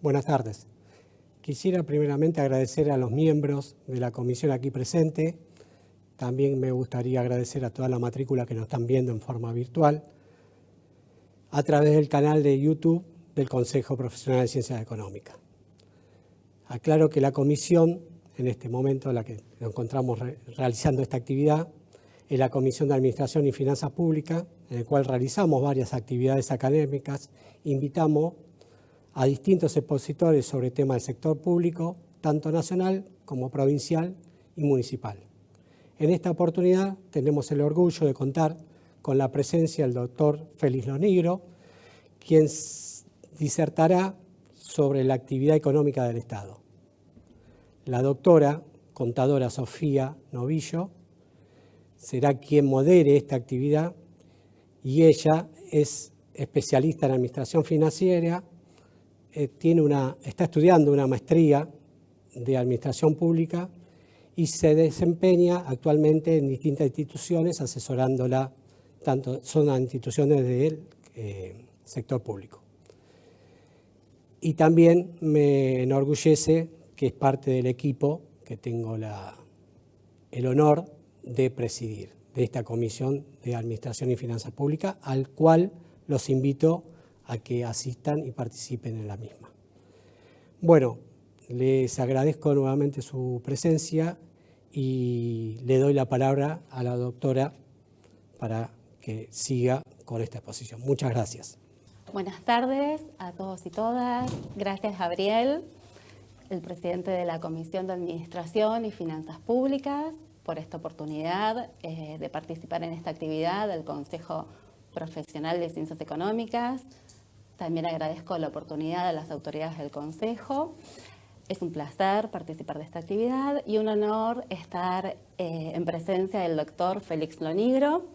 Buenas tardes. Quisiera primeramente agradecer a los miembros de la comisión aquí presente. También me gustaría agradecer a toda la matrícula que nos están viendo en forma virtual a través del canal de YouTube del Consejo Profesional de Ciencias Económicas. Aclaro que la comisión, en este momento en la que nos encontramos realizando esta actividad, es la Comisión de Administración y Finanzas Públicas, en la cual realizamos varias actividades académicas, invitamos a distintos expositores sobre temas del sector público, tanto nacional como provincial y municipal. En esta oportunidad tenemos el orgullo de contar con la presencia del doctor Félix Lonigro, quien disertará sobre la actividad económica del Estado. La doctora contadora Sofía Novillo será quien modere esta actividad y ella es especialista en administración financiera, está estudiando una maestría de administración pública y se desempeña actualmente en distintas instituciones asesorándola, son instituciones del sector público. Y también me enorgullece que es parte del equipo que tengo el honor de presidir, de esta Comisión de Administración y Finanzas Públicas, al cual los invito a que asistan y participen en la misma. Bueno, les agradezco nuevamente su presencia y le doy la palabra a la doctora para que siga con esta exposición. Muchas gracias. Buenas tardes a todos y todas. Gracias, Gabriel, el presidente de la Comisión de Administración y Finanzas Públicas, por esta oportunidad de participar en esta actividad del Consejo Profesional de Ciencias Económicas. También agradezco la oportunidad a las autoridades del Consejo. Es un placer participar de esta actividad y un honor estar en presencia del doctor Félix Lonigro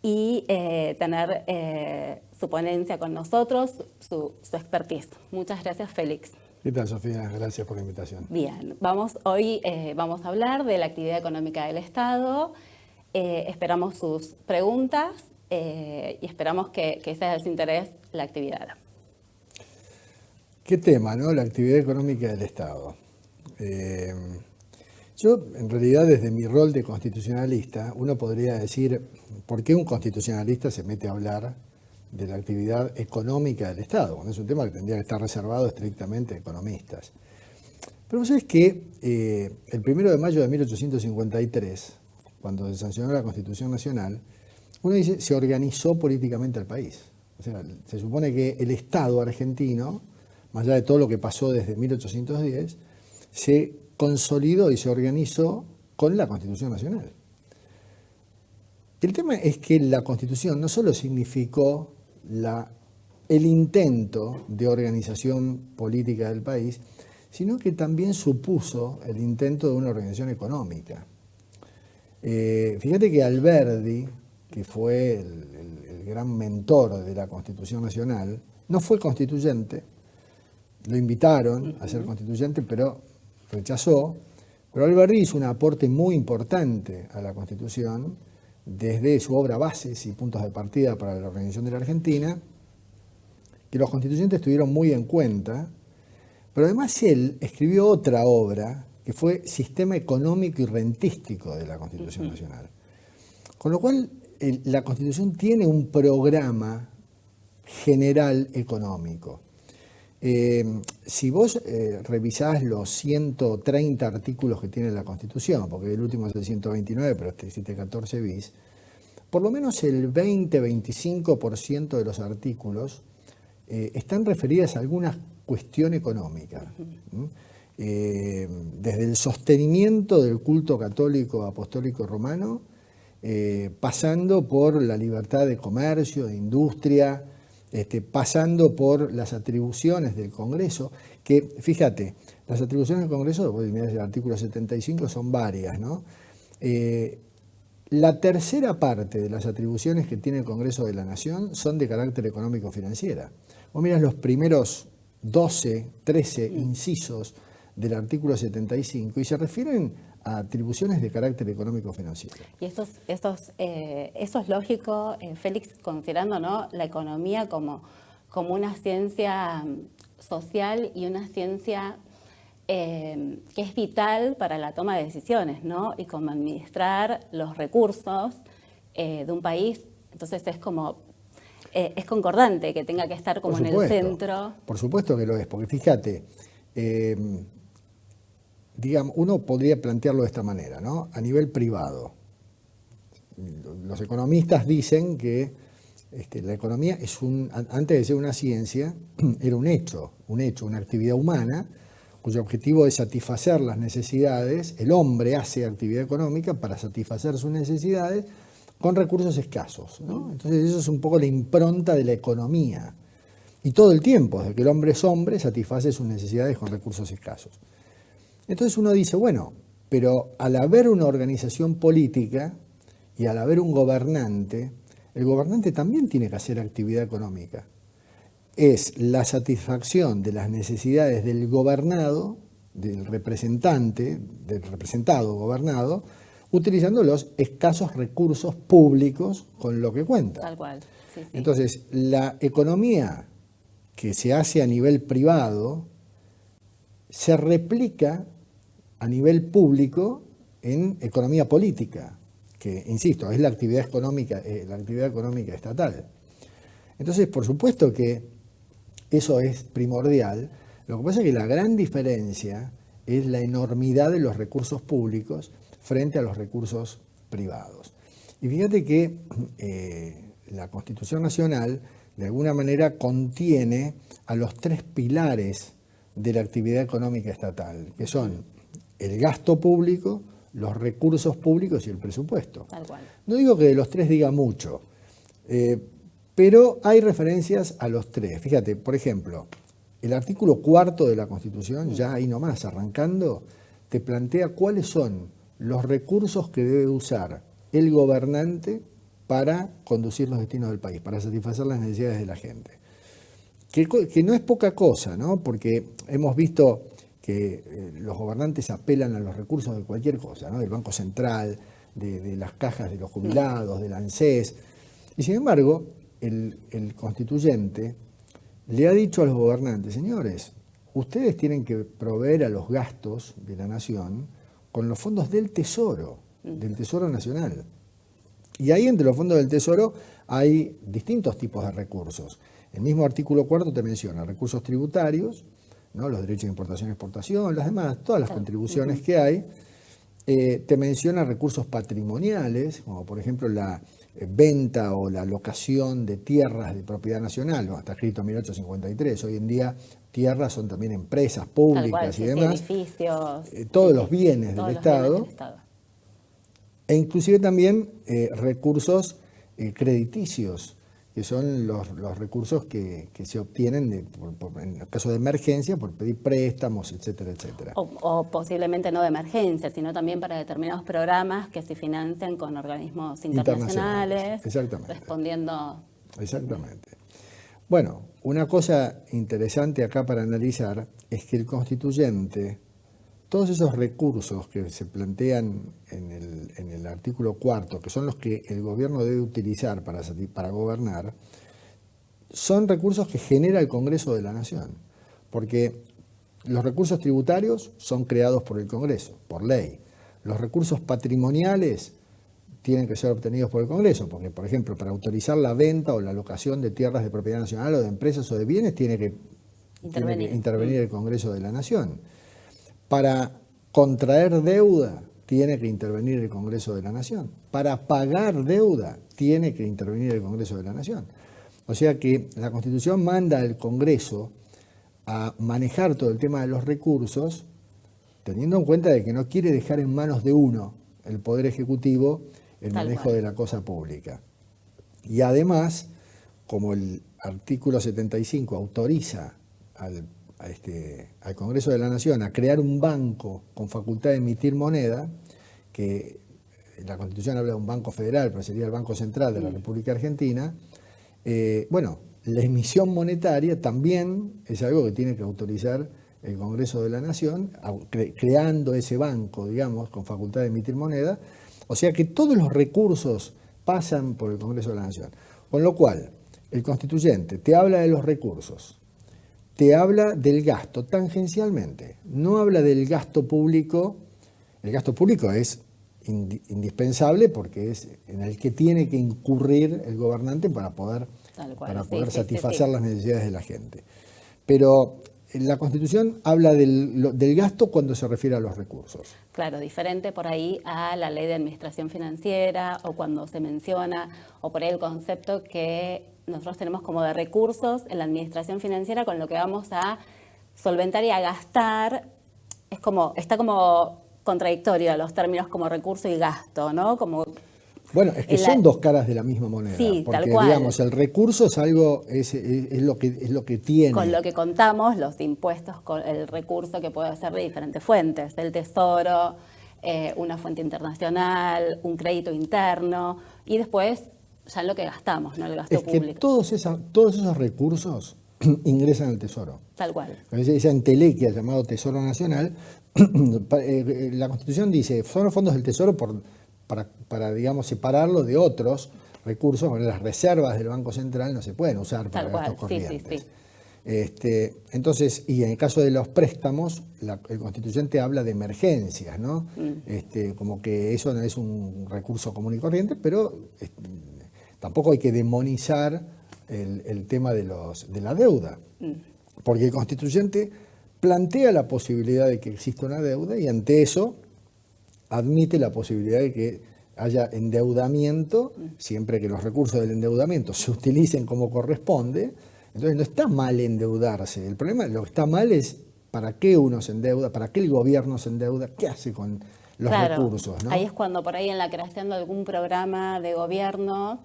y tener su ponencia con nosotros, su expertise. Muchas gracias, Félix. ¿Qué tal, Sofía? Gracias por la invitación. Bien, hoy vamos a hablar de la actividad económica del Estado. Esperamos sus preguntas y esperamos que sea de su interés la actividad. ¿Qué tema, no? La actividad económica del Estado. Yo, en realidad, desde mi rol de constitucionalista, uno podría decir, ¿por qué un constitucionalista se mete a hablar de la actividad económica del Estado? Bueno, es un tema que tendría que estar reservado estrictamente a economistas. Pero vos sabés que el 1 de mayo de 1853, cuando se sancionó la Constitución Nacional, uno dice, se organizó políticamente el país. O sea, se supone que el Estado argentino, más allá de todo lo que pasó desde 1810, se consolidó y se organizó con la Constitución Nacional. El tema es que la Constitución no solo significó el intento de organización política del país, sino que también supuso el intento de una organización económica. Fíjate que Alberdi, que fue el gran mentor de la Constitución Nacional, no fue constituyente, lo invitaron a ser constituyente, pero rechazó. Pero Alberdi hizo un aporte muy importante a la Constitución, desde su obra Bases y Puntos de Partida para la Organización de la Argentina, que los constituyentes tuvieron muy en cuenta, pero además él escribió otra obra que fue Sistema Económico y Rentístico de la Constitución Nacional. Con lo cual, la Constitución tiene un programa general económico. Si vos revisás los 130 artículos que tiene la Constitución, porque el último es el 129, pero existe 14 bis, por lo menos el 20-25% de los artículos están referidas a alguna cuestión económica. Desde el sostenimiento del culto católico apostólico romano, pasando por la libertad de comercio, de industria, pasando por las atribuciones del Congreso, que fíjate, las atribuciones del Congreso, vos mirás el artículo 75, son varias, ¿no? La tercera parte de las atribuciones que tiene el Congreso de la Nación son de carácter económico-financiera. Vos mirás los primeros 12, 13 incisos del artículo 75 y se refieren a atribuciones de carácter económico-financiero. Y eso es lógico, Félix, considerando, ¿no?, la economía como como una ciencia social y una ciencia que es vital para la toma de decisiones, ¿no? Y cómo administrar los recursos de un país. Entonces es como, es concordante que tenga que estar como en el centro. Por supuesto que lo es, porque fíjate, digamos, uno podría plantearlo de esta manera, ¿no? A nivel privado. Los economistas dicen que la economía es antes de ser una ciencia, era un hecho, una actividad humana, cuyo objetivo es satisfacer las necesidades. El hombre hace actividad económica para satisfacer sus necesidades con recursos escasos, ¿no? Entonces eso es un poco la impronta de la economía. Y todo el tiempo, desde que el hombre es hombre, satisface sus necesidades con recursos escasos. Entonces uno dice, bueno, pero al haber una organización política y al haber un gobernante, el gobernante también tiene que hacer actividad económica. Es la satisfacción de las necesidades del gobernado, del representado gobernado, utilizando los escasos recursos públicos con lo que cuenta. Tal cual. Sí, sí. Entonces, la economía que se hace a nivel privado se replica a nivel público en economía política, que, insisto, es la actividad económica estatal. Entonces, por supuesto que eso es primordial. Lo que pasa es que la gran diferencia es la enormidad de los recursos públicos frente a los recursos privados. Y fíjate que la Constitución Nacional de alguna manera contiene a los tres pilares de la actividad económica estatal, que son el gasto público, los recursos públicos y el presupuesto. Tal cual. No digo que de los tres diga mucho, pero hay referencias a los tres. Fíjate, por ejemplo, el artículo 4 de la Constitución, ya ahí nomás, arrancando, te plantea cuáles son los recursos que debe usar el gobernante para conducir los destinos del país, para satisfacer las necesidades de la gente. Que no es poca cosa, ¿no? Porque hemos visto que los gobernantes apelan a los recursos de cualquier cosa, ¿no? Del Banco Central, de las cajas de los jubilados, del ANSES. Y sin embargo, el constituyente le ha dicho a los gobernantes, señores, ustedes tienen que proveer a los gastos de la nación con los fondos del Tesoro Nacional. Y ahí entre los fondos del Tesoro hay distintos tipos de recursos. El mismo artículo 4 te menciona recursos tributarios, ¿no? Los derechos de importación y exportación, las demás, todas las contribuciones que hay. Te menciona recursos patrimoniales, como por ejemplo la venta o la locación de tierras de propiedad nacional, ¿no? Está escrito en 1853. Hoy en día tierras son también empresas públicas cual, y demás. Edificios. Todos los bienes del Estado. E inclusive también recursos crediticios, que son los recursos que se obtienen en el caso de emergencia por pedir préstamos, etcétera, etcétera. O posiblemente no de emergencia, sino también para determinados programas que se financian con organismos internacionales. Exactamente. Respondiendo. Exactamente. Bueno, una cosa interesante acá para analizar es que el constituyente, todos esos recursos que se plantean en el artículo 4, que son los que el gobierno debe utilizar para gobernar, son recursos que genera el Congreso de la Nación. Porque los recursos tributarios son creados por el Congreso, por ley. Los recursos patrimoniales tienen que ser obtenidos por el Congreso, porque, por ejemplo, para autorizar la venta o la locación de tierras de propiedad nacional o de empresas o de bienes, tiene que intervenir el Congreso de la Nación. Para contraer deuda, tiene que intervenir el Congreso de la Nación. Para pagar deuda, tiene que intervenir el Congreso de la Nación. O sea que la Constitución manda al Congreso a manejar todo el tema de los recursos, teniendo en cuenta de que no quiere dejar en manos de uno, el Poder Ejecutivo, el manejo de la cosa pública. Y además, como el artículo 75 autoriza al Congreso de la Nación a crear un banco con facultad de emitir moneda, que la Constitución habla de un banco federal, pero sería el Banco Central de la República Argentina, bueno, la emisión monetaria también es algo que tiene que autorizar el Congreso de la Nación, creando ese banco, digamos, con facultad de emitir moneda. O sea que todos los recursos pasan por el Congreso de la Nación. Con lo cual, el constituyente te habla de los recursos, te habla del gasto tangencialmente, no habla del gasto público. El gasto público es indispensable porque es en el que tiene que incurrir el gobernante para poder satisfacer las necesidades de la gente. Pero la Constitución habla del gasto cuando se refiere a los recursos. Claro, diferente por ahí a la ley de administración financiera o cuando se menciona, o por ahí el concepto que nosotros tenemos como de recursos en la administración financiera con lo que vamos a solventar y a gastar, está como contradictorio los términos como recurso y gasto, ¿no? Bueno, es que son dos caras de la misma moneda, sí, porque tal cual. Digamos, el recurso es algo, es lo que tiene. Con lo que contamos, los impuestos, con el recurso que puede ser de diferentes fuentes, el tesoro, una fuente internacional, un crédito interno, y después ya lo que gastamos, ¿no? El gasto público. Que todos esos recursos ingresan al tesoro. Tal cual. Esa entelequia llamado Tesoro Nacional, la Constitución dice, son los fondos del tesoro para digamos, separarlo de otros recursos. Bueno, las reservas del Banco Central no se pueden usar para gastos corrientes. Sí. Entonces, y en el caso de los préstamos, el constituyente habla de emergencias, ¿no? Como que eso no es un recurso común y corriente, pero tampoco hay que demonizar el tema de la deuda, porque el constituyente plantea la posibilidad de que exista una deuda y ante eso admite la posibilidad de que haya endeudamiento, siempre que los recursos del endeudamiento se utilicen como corresponde. Entonces no está mal endeudarse. El problema, lo que está mal es para qué uno se endeuda, para qué el gobierno se endeuda, qué hace con los recursos, ¿no? Ahí es cuando por ahí en la creación de algún programa de gobierno,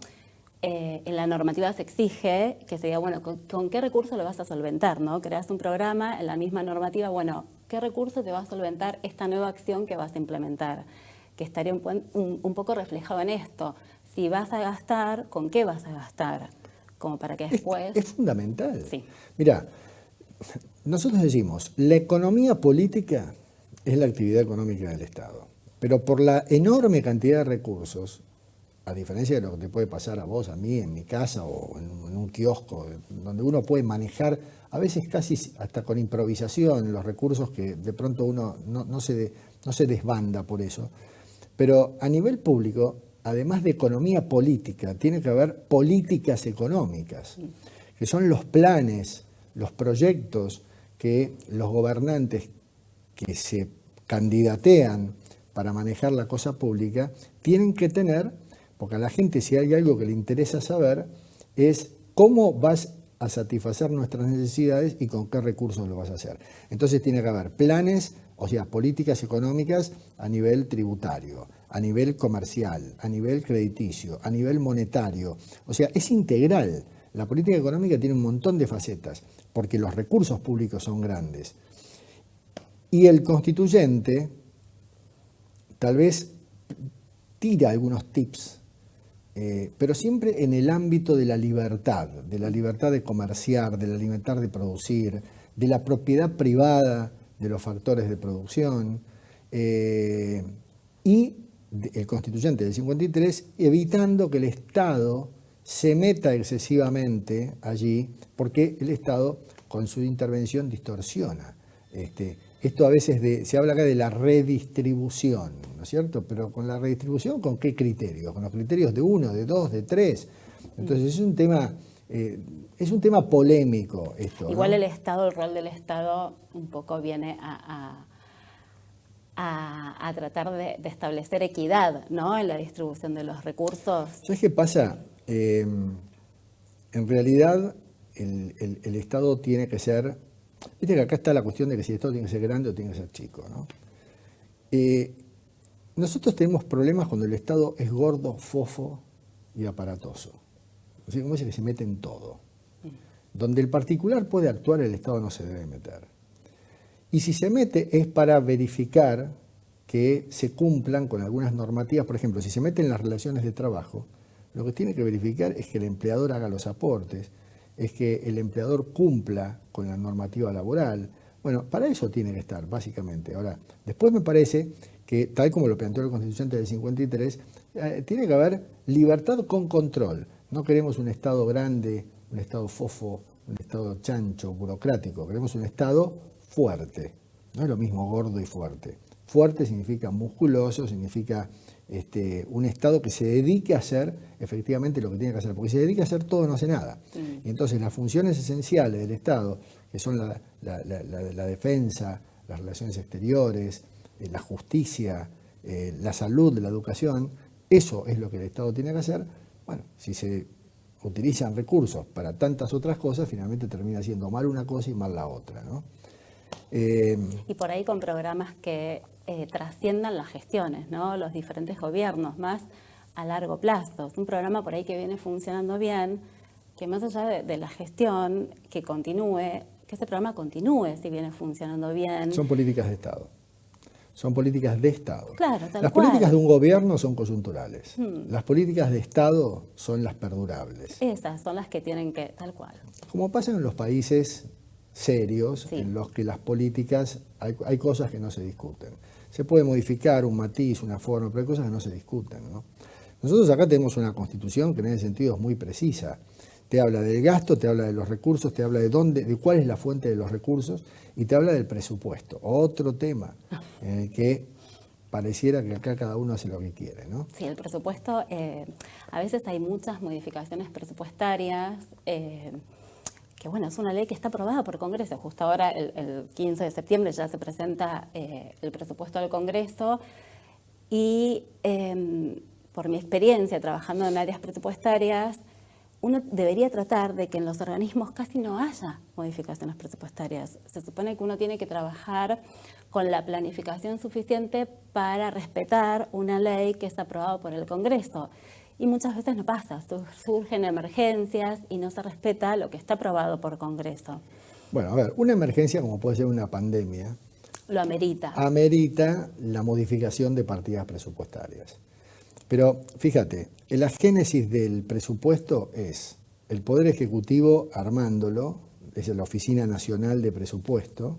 en la normativa se exige que se diga, bueno, ¿con qué recurso lo vas a solventar, ¿no? Creas un programa, en la misma normativa, bueno, ¿qué recurso te va a solventar esta nueva acción que vas a implementar? Que estaría un poco reflejado en esto. Si vas a gastar, ¿con qué vas a gastar? Como para que después... Es fundamental. Sí. Mira, nosotros decimos, la economía política es la actividad económica del Estado, pero por la enorme cantidad de recursos, a diferencia de lo que te puede pasar a vos, a mí, en mi casa o en un kiosco, donde uno puede manejar, a veces casi hasta con improvisación, los recursos que de pronto uno no se desbanda por eso. Pero a nivel público, además de economía política, tiene que haber políticas económicas, que son los planes, los proyectos que los gobernantes que se candidatean para manejar la cosa pública tienen que tener, porque a la gente si hay algo que le interesa saber es cómo vas a satisfacer nuestras necesidades y con qué recursos lo vas a hacer. Entonces tiene que haber planes, o sea, políticas económicas a nivel tributario, a nivel comercial, a nivel crediticio, a nivel monetario. O sea, es integral. La política económica tiene un montón de facetas, porque los recursos públicos son grandes. Y el constituyente tal vez tira algunos tips, pero siempre en el ámbito de la libertad de comerciar, de la libertad de producir, de la propiedad privada de los factores de producción, y el constituyente del 53 evitando que el Estado se meta excesivamente allí, porque el Estado con su intervención distorsiona. Esto a veces se habla acá de la redistribución, ¿no es cierto? Pero con la redistribución, ¿con qué criterios? Con los criterios de 1, de 2, de 3. Entonces es un tema polémico esto. Igual, ¿no? El rol del Estado un poco viene a tratar de establecer equidad, ¿no? En la distribución de los recursos. ¿Sabes qué pasa? En realidad el Estado tiene que ser... Viste que acá está la cuestión de que si el Estado tiene que ser grande o tiene que ser chico, ¿no? Nosotros tenemos problemas cuando el Estado es gordo, fofo y aparatoso. O sea, como dice que se mete en todo. Donde el particular puede actuar, el Estado no se debe meter. Y si se mete es para verificar que se cumplan con algunas normativas. Por ejemplo, si se mete en las relaciones de trabajo, lo que tiene que verificar es que el empleador haga los aportes, es que el empleador cumpla con la normativa laboral. Bueno, para eso tiene que estar, básicamente. Ahora, después me parece que, tal como lo planteó el constituyente del 53, tiene que haber libertad con control. No queremos un Estado grande un Estado fofo, un Estado chancho, burocrático. Queremos un Estado fuerte. No es lo mismo gordo y fuerte. Fuerte significa musculoso, significa un Estado que se dedique a hacer efectivamente lo que tiene que hacer, porque si se dedica a hacer todo no hace nada. Y entonces las funciones esenciales del Estado, que son la defensa, las relaciones exteriores, la justicia, la salud, la educación, eso es lo que el Estado tiene que hacer. Bueno, si se utilizan recursos para tantas otras cosas, finalmente termina siendo mal una cosa y mal la otra, ¿no? Y por ahí con programas que trasciendan las gestiones, ¿no? Los diferentes gobiernos, más a largo plazo. Es un programa por ahí que viene funcionando bien, que más allá de la gestión, que continúe, que ese programa continúe si viene funcionando bien. Son políticas de Estado. Son políticas de Estado. Claro, tal las cual. Políticas de un gobierno son coyunturales. Las políticas de Estado son las perdurables. Esas son las que tienen que, tal cual. Como pasa en los países serios, sí, en los que las políticas, hay cosas que no se discuten. Se puede modificar un matiz, una forma, pero hay cosas que no se discuten, ¿no? Nosotros acá tenemos una constitución que en ese sentido es muy precisa. Te habla del gasto, te habla de los recursos, te habla de cuál es la fuente de los recursos y te habla del presupuesto. Otro tema en el que pareciera que acá cada uno hace lo que quiere, ¿no? Sí, el presupuesto, a veces hay muchas modificaciones presupuestarias, que bueno, es una ley que está aprobada por Congreso. Justo ahora, el 15 de septiembre, ya se presenta el presupuesto al Congreso y por mi experiencia trabajando en áreas presupuestarias, uno debería tratar de que en los organismos casi no haya modificaciones presupuestarias. Se supone que uno tiene que trabajar con la planificación suficiente para respetar una ley que es aprobada por el Congreso. Y muchas veces no pasa, surgen emergencias y no se respeta lo que está aprobado por Congreso. Bueno, a ver, una emergencia como puede ser una pandemia, lo amerita. Amerita la modificación de partidas presupuestarias. Pero fíjate, la génesis del presupuesto es el Poder Ejecutivo armándolo, es la Oficina Nacional de Presupuesto,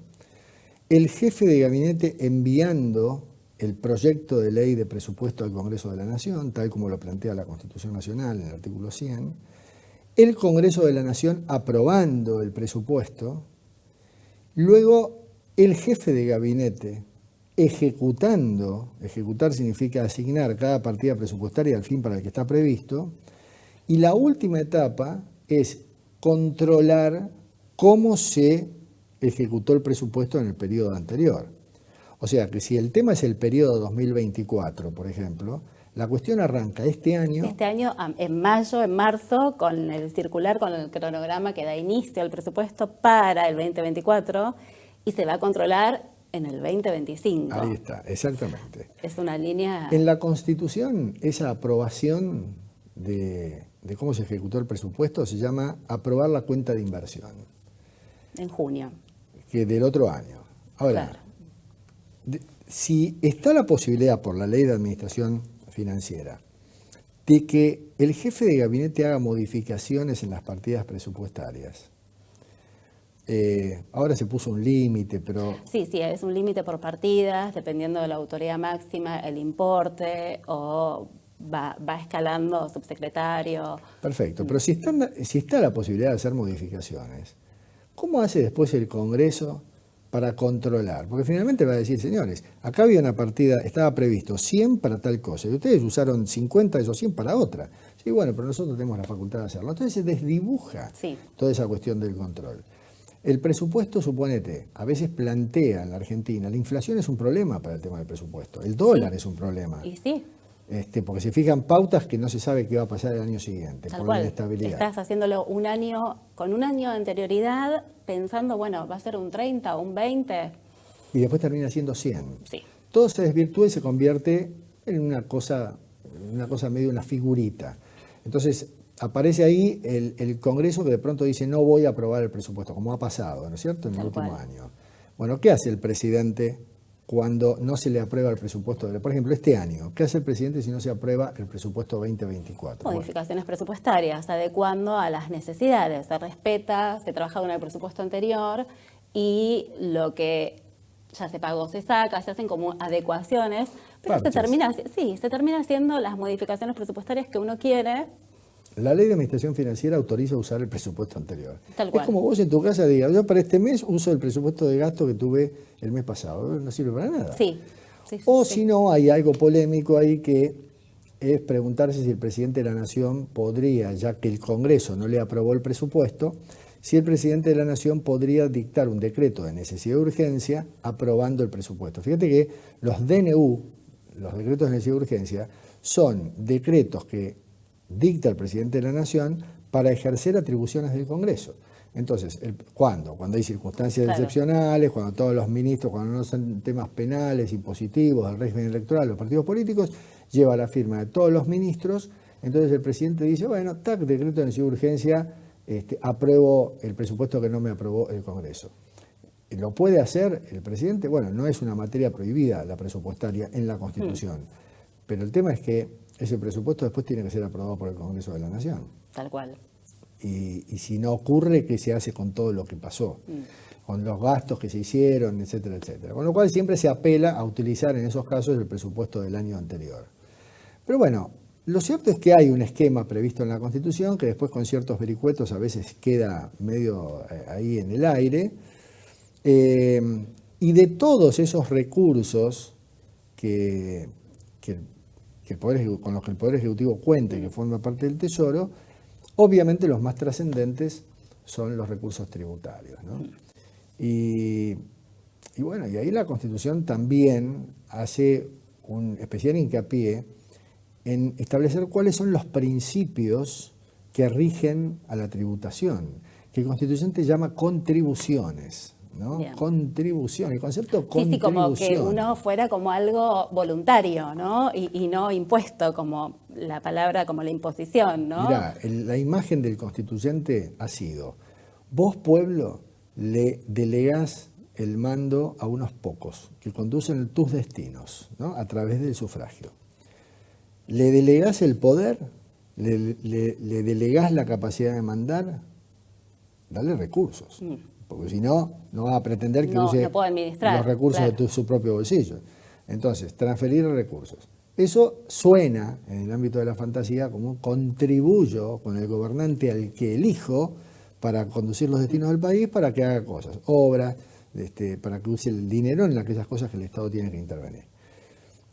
el jefe de gabinete enviando el proyecto de ley de presupuesto al Congreso de la Nación, tal como lo plantea la Constitución Nacional en el artículo 100, el Congreso de la Nación aprobando el presupuesto, luego el jefe de gabinete ejecutando, ejecutar significa asignar cada partida presupuestaria al fin para el que está previsto, y la última etapa es controlar cómo se ejecutó el presupuesto en el periodo anterior. O sea que si el tema es el periodo 2024, por ejemplo, la cuestión arranca este año. Este año, en mayo, en marzo, con el circular, con el cronograma que da inicio al presupuesto para el 2024 y se va a controlar en el 2025. Ahí está, exactamente. Es una línea... En la Constitución, esa aprobación de cómo se ejecutó el presupuesto se llama aprobar la cuenta de inversión. En junio. Que del otro año. Ahora, claro. Si está la posibilidad por la ley de administración financiera de que el jefe de gabinete haga modificaciones en las partidas presupuestarias, ahora se puso un límite, pero... Sí, es un límite por partidas, dependiendo de la autoridad máxima, el importe, o va escalando subsecretario. Perfecto, pero si está la posibilidad de hacer modificaciones, ¿cómo hace después el Congreso para controlar? Porque finalmente va a decir, señores, acá había una partida, estaba previsto 100 para tal cosa, y ustedes usaron 50 de esos 100 para otra. Sí, bueno, pero nosotros tenemos la facultad de hacerlo. Entonces se desdibuja toda esa cuestión del control. El presupuesto, suponete, a veces plantea en la Argentina, la inflación es un problema para el tema del presupuesto, el dólar es un problema. Y sí. Porque se fijan pautas que no se sabe qué va a pasar el año siguiente, Tal por cual. la inestabilidad. Estás haciéndolo con un año de anterioridad, pensando, bueno, va a ser un 30 o un 20. Y después termina siendo 100. Sí. Todo se desvirtúa y se convierte en una cosa medio una figurita. Entonces, aparece ahí el Congreso que de pronto dice no voy a aprobar el presupuesto, como ha pasado, ¿no es cierto?, en el último año. Bueno, ¿qué hace el presidente cuando no se le aprueba el presupuesto? Por ejemplo, este año, ¿qué hace el presidente si no se aprueba el presupuesto 2024? Modificaciones presupuestarias, adecuando a las necesidades. Se respeta, se trabaja con el presupuesto anterior y lo que ya se pagó se saca, se hacen como adecuaciones, pero se termina haciendo las modificaciones presupuestarias que uno quiere. la ley de administración financiera autoriza usar el presupuesto anterior. Tal cual. Es como vos en tu casa digas, yo para este mes uso el presupuesto de gasto que tuve el mes pasado. No sirve para nada. Sí. O si no, hay algo polémico ahí que es preguntarse si el presidente de la Nación podría, ya que el Congreso no le aprobó el presupuesto, si el presidente de la Nación podría dictar un decreto de necesidad de urgencia aprobando el presupuesto. Fíjate que los DNU, los decretos de necesidad de urgencia, son decretos que dicta el presidente de la Nación para ejercer atribuciones del Congreso. Entonces, ¿cuándo? Cuando hay circunstancias Claro. excepcionales, cuando todos los ministros, cuando no son temas penales, impositivos, del régimen electoral, los partidos políticos, lleva la firma de todos los ministros, entonces el presidente dice, bueno, tac, decreto de necesidad de urgencia, apruebo el presupuesto que no me aprobó el Congreso. ¿Lo puede hacer el presidente? Bueno, no es una materia prohibida la presupuestaria en la Constitución, pero el tema es que ese presupuesto después tiene que ser aprobado por el Congreso de la Nación. Tal cual. Y si no ocurre, ¿qué se hace con todo lo que pasó? Con los gastos que se hicieron, etcétera, etcétera. Con lo cual siempre se apela a utilizar en esos casos el presupuesto del año anterior. Pero bueno, lo cierto es que hay un esquema previsto en la Constitución que después con ciertos vericuetos a veces queda medio ahí en el aire. Y de todos esos recursos con los que el Poder Ejecutivo cuenta y que forma parte del Tesoro, obviamente los más trascendentes son los recursos tributarios, ¿no? Y bueno, y ahí la Constitución también hace un especial hincapié en establecer cuáles son los principios que rigen a la tributación, que el constituyente llama contribuciones, ¿no? Bien. Contribución, el concepto Sí, contribución. sí, como que uno fuera como algo voluntario, ¿no? Y no impuesto, como la palabra, como la imposición, ¿no? Mirá, la imagen del constituyente ha sido, vos pueblo le delegás el mando a unos pocos que conducen tus destinos, ¿no? A través del sufragio. Le delegás el poder, le delegás la capacidad de mandar, dale recursos. Porque si no, no va a pretender que use no puedo administrar, los recursos claro. de su propio bolsillo. Entonces, transferir recursos. Eso suena, en el ámbito de la fantasía, como un contribuyo con el gobernante al que elijo para conducir los destinos del país, para que haga cosas, obras, para que use el dinero en aquellas cosas que el Estado tiene que intervenir.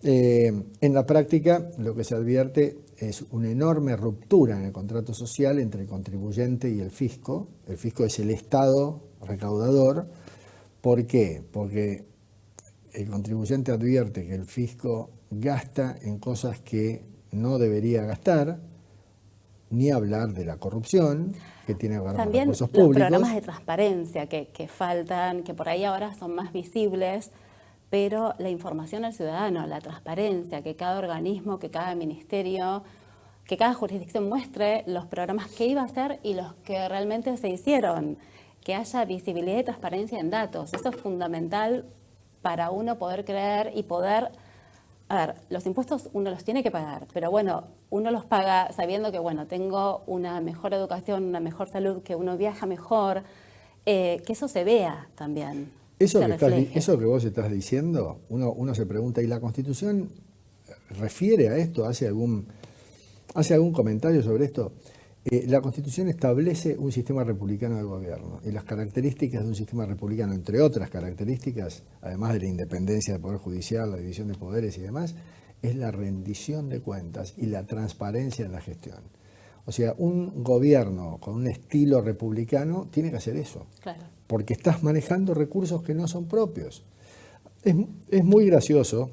En la práctica, lo que se advierte es una enorme ruptura en el contrato social entre el contribuyente y el fisco. El fisco es el Estado recaudador. ¿Por qué? Porque el contribuyente advierte que el fisco gasta en cosas que no debería gastar, ni hablar de la corrupción, que tiene que ver con También recursos los públicos. programas de transparencia que faltan, que por ahí ahora son más visibles, pero la información al ciudadano, la transparencia, que cada organismo, que cada ministerio, que cada jurisdicción muestre los programas que iba a hacer y los que realmente se hicieron, que haya visibilidad y transparencia en datos. Eso es fundamental para uno poder creer y poder... A ver, los impuestos uno los tiene que pagar, pero bueno, uno los paga sabiendo que, bueno, tengo una mejor educación, una mejor salud, que uno viaja mejor, que eso se vea también. Eso se que, refleje. eso que vos estás diciendo, uno se pregunta, ¿y la Constitución refiere a esto? ¿Hace algún comentario sobre esto? La Constitución establece un sistema republicano de gobierno y las características de un sistema republicano, entre otras características, además de la independencia del Poder Judicial, la división de poderes y demás, es la rendición de cuentas y la transparencia en la gestión. O sea, un gobierno con un estilo republicano tiene que hacer eso, Claro. porque estás manejando recursos que no son propios. Es muy gracioso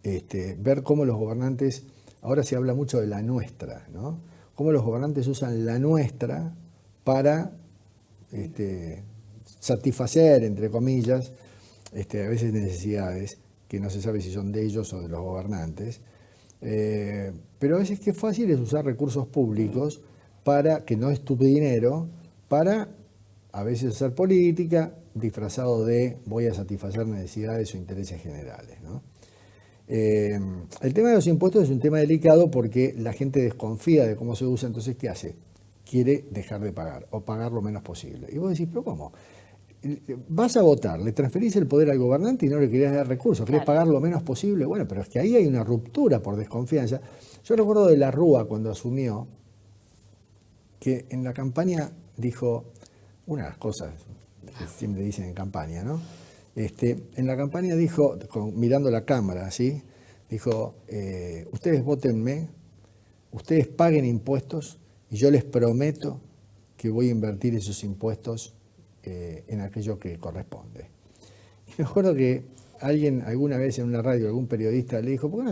ver cómo los gobernantes, ahora se habla mucho de la nuestra, ¿no? Cómo los gobernantes usan la nuestra para satisfacer, entre comillas, a veces necesidades que no se sabe si son de ellos o de los gobernantes. Pero a veces qué fácil es usar recursos públicos para, que no es tu dinero, para a veces hacer política disfrazado de voy a satisfacer necesidades o intereses generales, ¿no? El tema de los impuestos es un tema delicado porque la gente desconfía de cómo se usa, entonces ¿qué hace? Quiere dejar de pagar o pagar lo menos posible. Y vos decís, ¿pero cómo? Vas a votar, le transferís el poder al gobernante y no le querés dar recursos, querés pagar lo menos posible. Bueno, pero es que ahí hay una ruptura por desconfianza. Yo recuerdo de la Rúa cuando asumió, que en la campaña dijo una de las cosas que siempre dicen en campaña, ¿no? En la campaña dijo, mirando la cámara, ¿sí? Dijo, ustedes vótenme, ustedes paguen impuestos y yo les prometo que voy a invertir esos impuestos en aquello que corresponde. Y me acuerdo que alguien alguna vez en una radio, algún periodista le dijo, ¿por qué no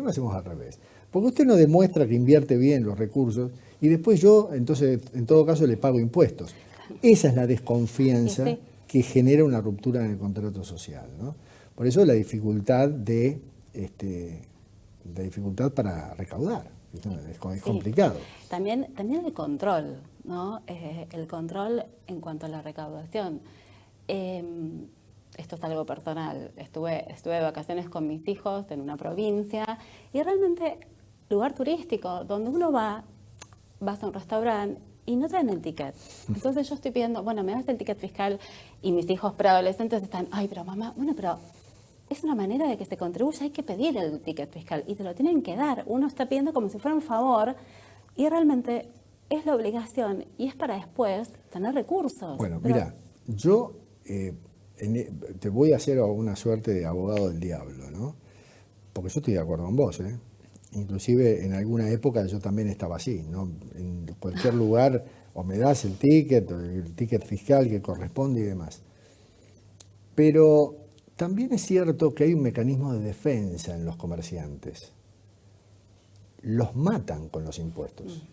hacemos al revés? Porque usted no demuestra que invierte bien los recursos y después yo, entonces, en todo caso, le pago impuestos. Esa es la desconfianza que genera una ruptura en el contrato social, ¿no? Por eso la dificultad para recaudar. Es complicado. También el control, ¿no? El control en cuanto a la recaudación. Esto es algo personal. Estuve de vacaciones con mis hijos en una provincia y realmente lugar turístico donde uno vas a un restaurante y no te dan el ticket. Entonces yo estoy pidiendo, bueno, me das el ticket fiscal y mis hijos preadolescentes están, ay, pero mamá, bueno, pero es una manera de que se contribuya, hay que pedir el ticket fiscal y te lo tienen que dar. Uno está pidiendo como si fuera un favor y realmente es la obligación y es para después tener recursos. Bueno, mira, yo te voy a hacer una suerte de abogado del diablo, ¿no? Porque yo estoy de acuerdo con vos, ¿eh? Inclusive en alguna época yo también estaba así, ¿no? En cualquier lugar o me das el ticket fiscal que corresponde y demás. Pero también es cierto que hay un mecanismo de defensa en los comerciantes. Los matan con los impuestos.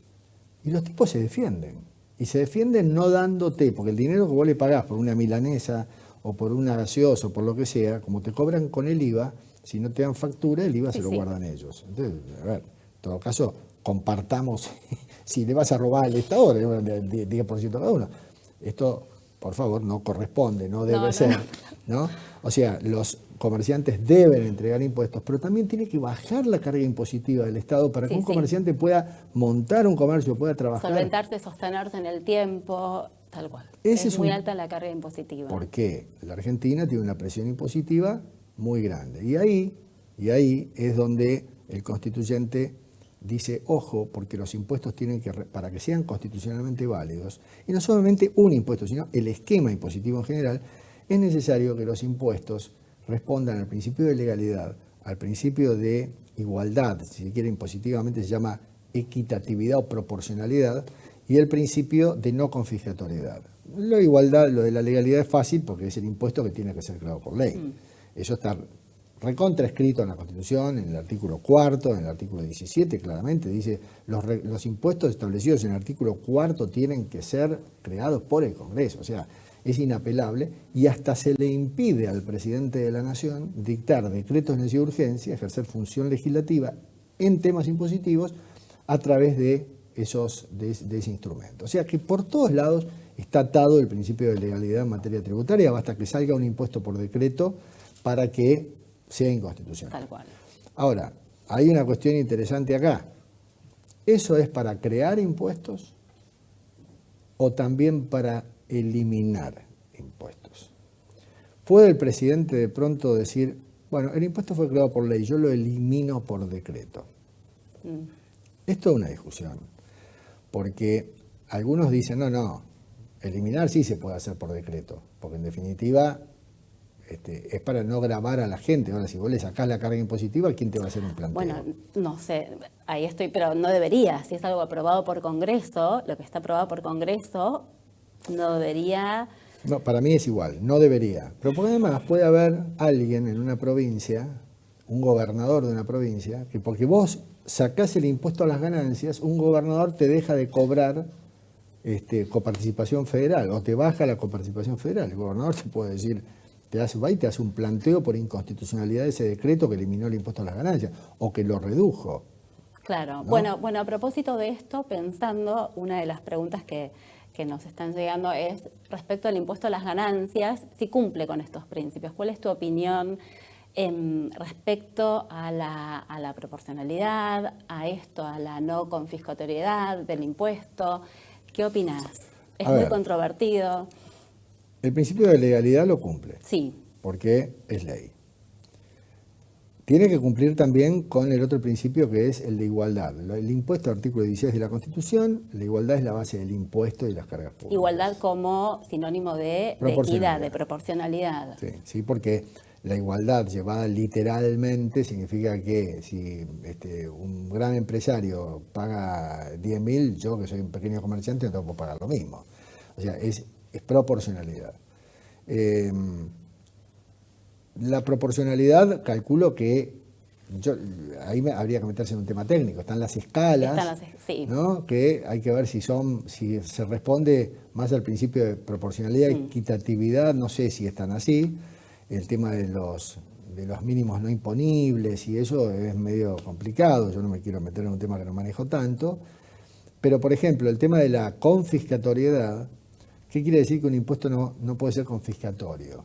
Y los tipos se defienden. Y se defienden no dándote, porque el dinero que vos le pagás por una milanesa o por una gaseosa o por lo que sea, como te cobran con el IVA, si no te dan factura, el IVA se lo guardan ellos. Entonces, a ver, en todo caso, compartamos, si le vas a robar al Estado, le dan el 10% cada uno. Esto, por favor, no corresponde, no debe ser, ¿no? O sea, los comerciantes deben entregar impuestos, pero también tiene que bajar la carga impositiva del Estado para que un comerciante pueda montar un comercio, pueda trabajar. Solventarse, sostenerse en el tiempo, tal cual. Es muy alta la carga impositiva. ¿Por qué? La Argentina tiene una presión impositiva muy grande. Y ahí es donde el constituyente dice, ojo, porque los impuestos tienen que, para que sean constitucionalmente válidos, y no solamente un impuesto, sino el esquema impositivo en general, es necesario que los impuestos respondan al principio de legalidad, al principio de igualdad, si se quiere impositivamente se llama equitatividad o proporcionalidad, y el principio de no confiscatoriedad. La igualdad, lo de la legalidad es fácil porque es el impuesto que tiene que ser creado por ley. Eso está recontraescrito en la Constitución, en el artículo 4, en el artículo 17, claramente dice los impuestos establecidos en el artículo 4 tienen que ser creados por el Congreso. O sea, es inapelable y hasta se le impide al presidente de la Nación dictar decretos de necesidad de urgencia, ejercer función legislativa en temas impositivos a través de ese instrumento. O sea que por todos lados está atado el principio de legalidad en materia tributaria, basta que salga un impuesto por decreto para que sea inconstitucional. Tal cual. Ahora, hay una cuestión interesante acá. ¿Eso es para crear impuestos o también para eliminar impuestos? ¿Puede el presidente de pronto decir, bueno, el impuesto fue creado por ley, yo lo elimino por decreto? Esto es una discusión, porque algunos dicen, no, eliminar sí se puede hacer por decreto, porque en definitiva es para no gravar a la gente. Ahora, si vos le sacás la carga impositiva, ¿quién te va a hacer un planteo? Bueno, no sé, ahí estoy, pero no debería. Si es algo aprobado por Congreso, lo que está aprobado por Congreso, no debería. No, para mí es igual, no debería. Pero porque además puede haber alguien en una provincia, un gobernador de una provincia, que porque vos sacás el impuesto a las ganancias, un gobernador te deja de cobrar coparticipación federal o te baja la coparticipación federal. El gobernador te puede decir, va y te hace un planteo por inconstitucionalidad de ese decreto que eliminó el impuesto a las ganancias o que lo redujo. Claro. ¿No? Bueno, a propósito de esto, pensando, una de las preguntas que nos están llegando es respecto al impuesto a las ganancias, si cumple con estos principios. ¿Cuál es tu opinión respecto a la proporcionalidad, a esto, a la no confiscatoriedad del impuesto? ¿Qué opinas? Es muy controvertido. El principio de legalidad lo cumple. Sí. Porque es ley. tiene que cumplir también con el otro principio que es el de igualdad. El impuesto, artículo 16 de la Constitución, la igualdad es la base del impuesto y las cargas públicas. Igualdad como sinónimo de equidad, de proporcionalidad. Sí, sí, porque la igualdad llevada literalmente significa que si un gran empresario paga 10.000, yo que soy un pequeño comerciante no tengo que pagar lo mismo. O sea, es proporcionalidad. La proporcionalidad, calculo que ahí habría que meterse en un tema técnico. Están las escalas, sí, ¿no? Que hay que ver si se responde más al principio de proporcionalidad y equitatividad, no sé si están así. El tema de los mínimos no imponibles y eso es medio complicado. Yo no me quiero meter en un tema que no manejo tanto. Pero, por ejemplo, el tema de la confiscatoriedad, ¿qué quiere decir que un impuesto no puede ser confiscatorio?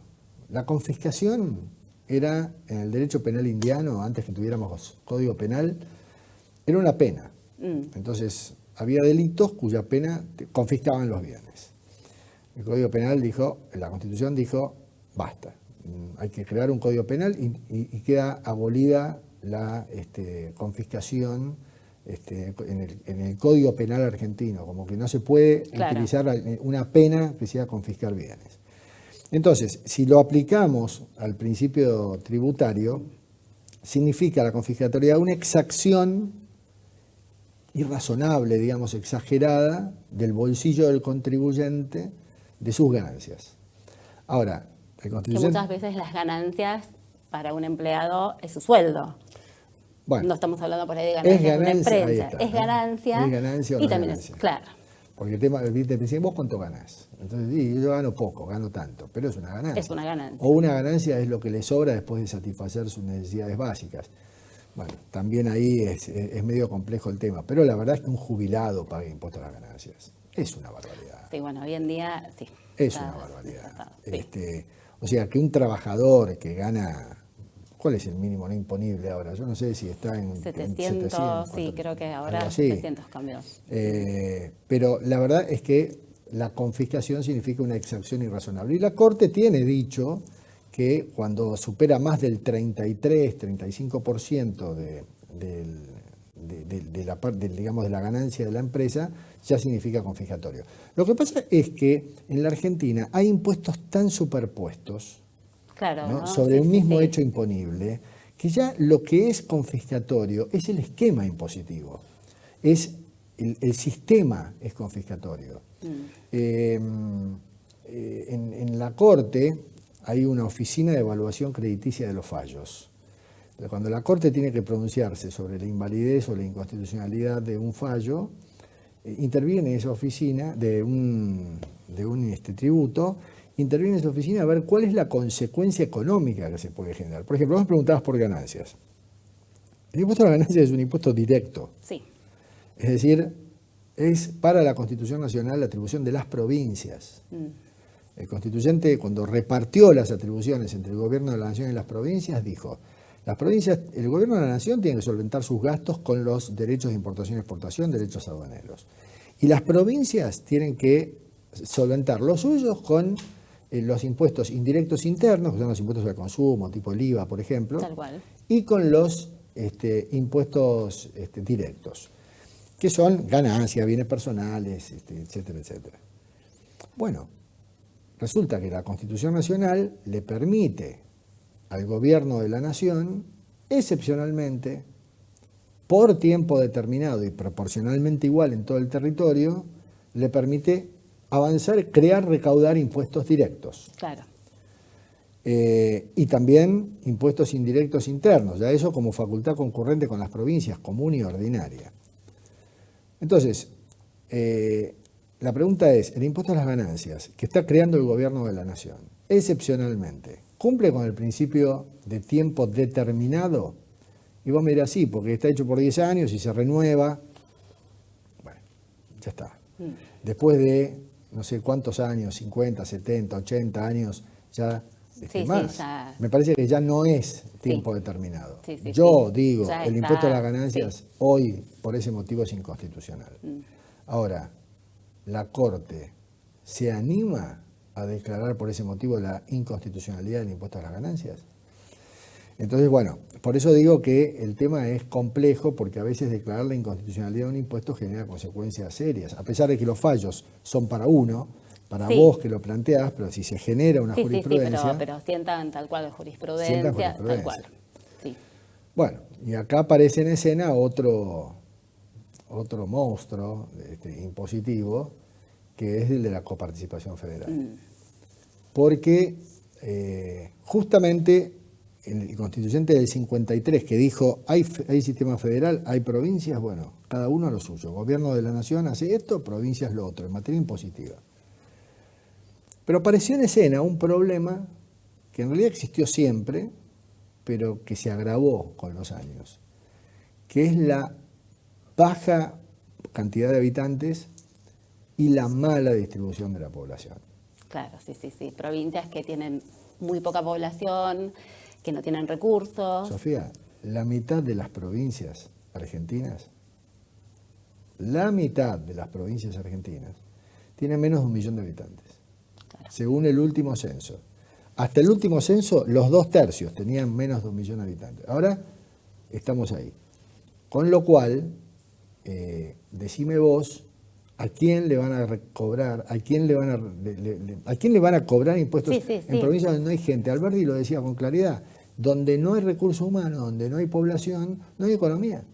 La confiscación era, en el derecho penal indiano, antes que tuviéramos código penal, era una pena. Entonces, había delitos cuya pena confiscaban los bienes. El código penal dijo, la Constitución dijo, basta, hay que crear un código penal y queda abolida la confiscación en el código penal argentino, como que no se puede utilizar una pena que sea confiscar bienes. Entonces, si lo aplicamos al principio tributario, significa la confiscatoriedad una exacción irrazonable, digamos, exagerada del bolsillo del contribuyente de sus ganancias. Ahora, el contribuyente... Que muchas veces las ganancias para un empleado es su sueldo. Bueno, no estamos hablando por ahí de ganancias de una empresa. Es ganancia y también es, claro. Porque el tema, te dicen, ¿vos cuánto ganás? Entonces, sí, yo gano poco, gano tanto, pero es una ganancia. Es una ganancia. O una ganancia es lo que le sobra después de satisfacer sus necesidades básicas. Bueno, también ahí es medio complejo el tema, pero la verdad es que un jubilado paga impuestos a las ganancias. Es una barbaridad. Sí, bueno, hoy en día sí. Es una barbaridad. Sí. O sea, que un trabajador que gana... ¿Cuál es el mínimo no imponible ahora? Yo no sé si está en 700. Sí, creo que ahora 700 cambió. Pero la verdad es que la confiscación significa una exacción irrazonable. Y la Corte tiene dicho que cuando supera más del 33-35% de la ganancia de la empresa, ya significa confiscatorio. Lo que pasa es que en la Argentina hay impuestos tan superpuestos, claro, ¿no? sobre un mismo hecho imponible, que ya lo que es confiscatorio es el esquema impositivo, es el sistema es confiscatorio. En la Corte hay una oficina de evaluación crediticia de los fallos. Cuando la Corte tiene que pronunciarse sobre la invalidez o la inconstitucionalidad de un fallo, interviene esa oficina de un tributo, interviene en esa oficina a ver cuál es la consecuencia económica que se puede generar. Por ejemplo, vos preguntabas por ganancias. El impuesto a las ganancias es un impuesto directo. Sí. Es decir, es para la Constitución Nacional la atribución de las provincias. El constituyente, cuando repartió las atribuciones entre el gobierno de la nación y las provincias, dijo, las provincias, el gobierno de la nación tiene que solventar sus gastos con los derechos de importación y exportación, derechos aduaneros. Y las provincias tienen que solventar los suyos con los impuestos indirectos internos, que son los impuestos al consumo, tipo el IVA, por ejemplo, tal cual, y con los impuestos directos, que son ganancias, bienes personales, etcétera, etcétera. Bueno, resulta que la Constitución Nacional le permite al gobierno de la nación, excepcionalmente, por tiempo determinado y proporcionalmente igual en todo el territorio, le permite avanzar, crear, recaudar impuestos directos. Claro. Y también impuestos indirectos internos, ya eso como facultad concurrente con las provincias, común y ordinaria. Entonces, la pregunta es, el impuesto a las ganancias que está creando el gobierno de la nación, excepcionalmente, ¿cumple con el principio de tiempo determinado? Y vos me dirás, sí, porque está hecho por 10 años y se renueva. Bueno, ya está. Después de no sé cuántos años, 50, 70, 80 años, ya más. Ya. Me parece que ya no es tiempo determinado. Sí, Yo digo, ya el impuesto a las ganancias hoy, por ese motivo, es inconstitucional. Ahora, la Corte se anima a declarar por ese motivo la inconstitucionalidad del impuesto a las ganancias. Entonces, bueno, por eso digo que el tema es complejo, porque a veces declarar la inconstitucionalidad de un impuesto genera consecuencias serias, a pesar de que los fallos son para uno, para Sí. vos que lo planteás, pero si se genera una Sí, jurisprudencia... pero sientan tal cual jurisprudencia, Sientan tal jurisprudencia. cual. Sí. Bueno, y acá aparece en escena otro monstruo impositivo, que es el de la coparticipación federal. Porque justamente el constituyente del 53 que dijo, hay sistema federal, hay provincias, bueno, cada uno a lo suyo. Gobierno de la nación hace esto, provincias lo otro, en materia impositiva. Pero apareció en escena un problema que en realidad existió siempre, pero que se agravó con los años, que es la baja cantidad de habitantes y la mala distribución de la población. Claro, sí. Provincias que tienen muy poca población, que no tienen recursos. Sofía, la mitad de las provincias argentinas, tienen menos de 1 millón de habitantes, Claro. según el último censo. Hasta el último censo, los 2/3 tenían menos de 1 millón de habitantes. Ahora estamos ahí. Con lo cual, decime vos, ¿a quién le van a cobrar? ¿A quién le van a cobrar impuestos Sí. en provincias donde no hay gente? Alberti lo decía con claridad. Donde no hay recursos humanos, donde no hay población, no hay economía.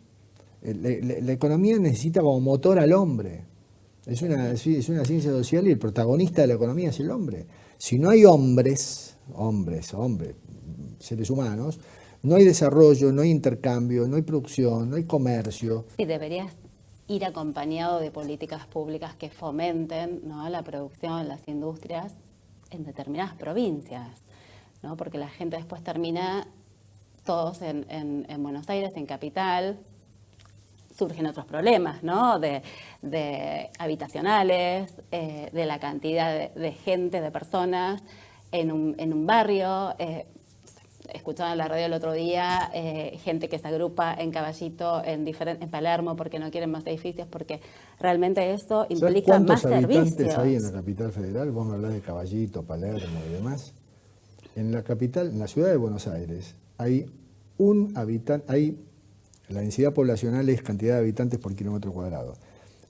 La economía necesita como motor al hombre. Es una ciencia social y el protagonista de la economía es el hombre. Si no hay hombres, seres humanos, no hay desarrollo, no hay intercambio, no hay producción, no hay comercio. Sí, deberías ir acompañado de políticas públicas que fomenten, ¿no?, la producción, las industrias en determinadas provincias, ¿no? Porque la gente después termina todos en Buenos Aires, en capital. Surgen otros problemas, ¿no?, de habitacionales, de la cantidad de gente, de personas en un barrio. Escuchaba en la radio el otro día gente que se agrupa en Caballito, en Palermo, porque no quieren más edificios, porque realmente eso implica más ¿Cuántos habitantes servicios. hay en la capital federal? Vos me hablás de Caballito, Palermo y demás. En la capital, en la ciudad de Buenos Aires, hay un habitante, la densidad poblacional es cantidad de habitantes por kilómetro cuadrado.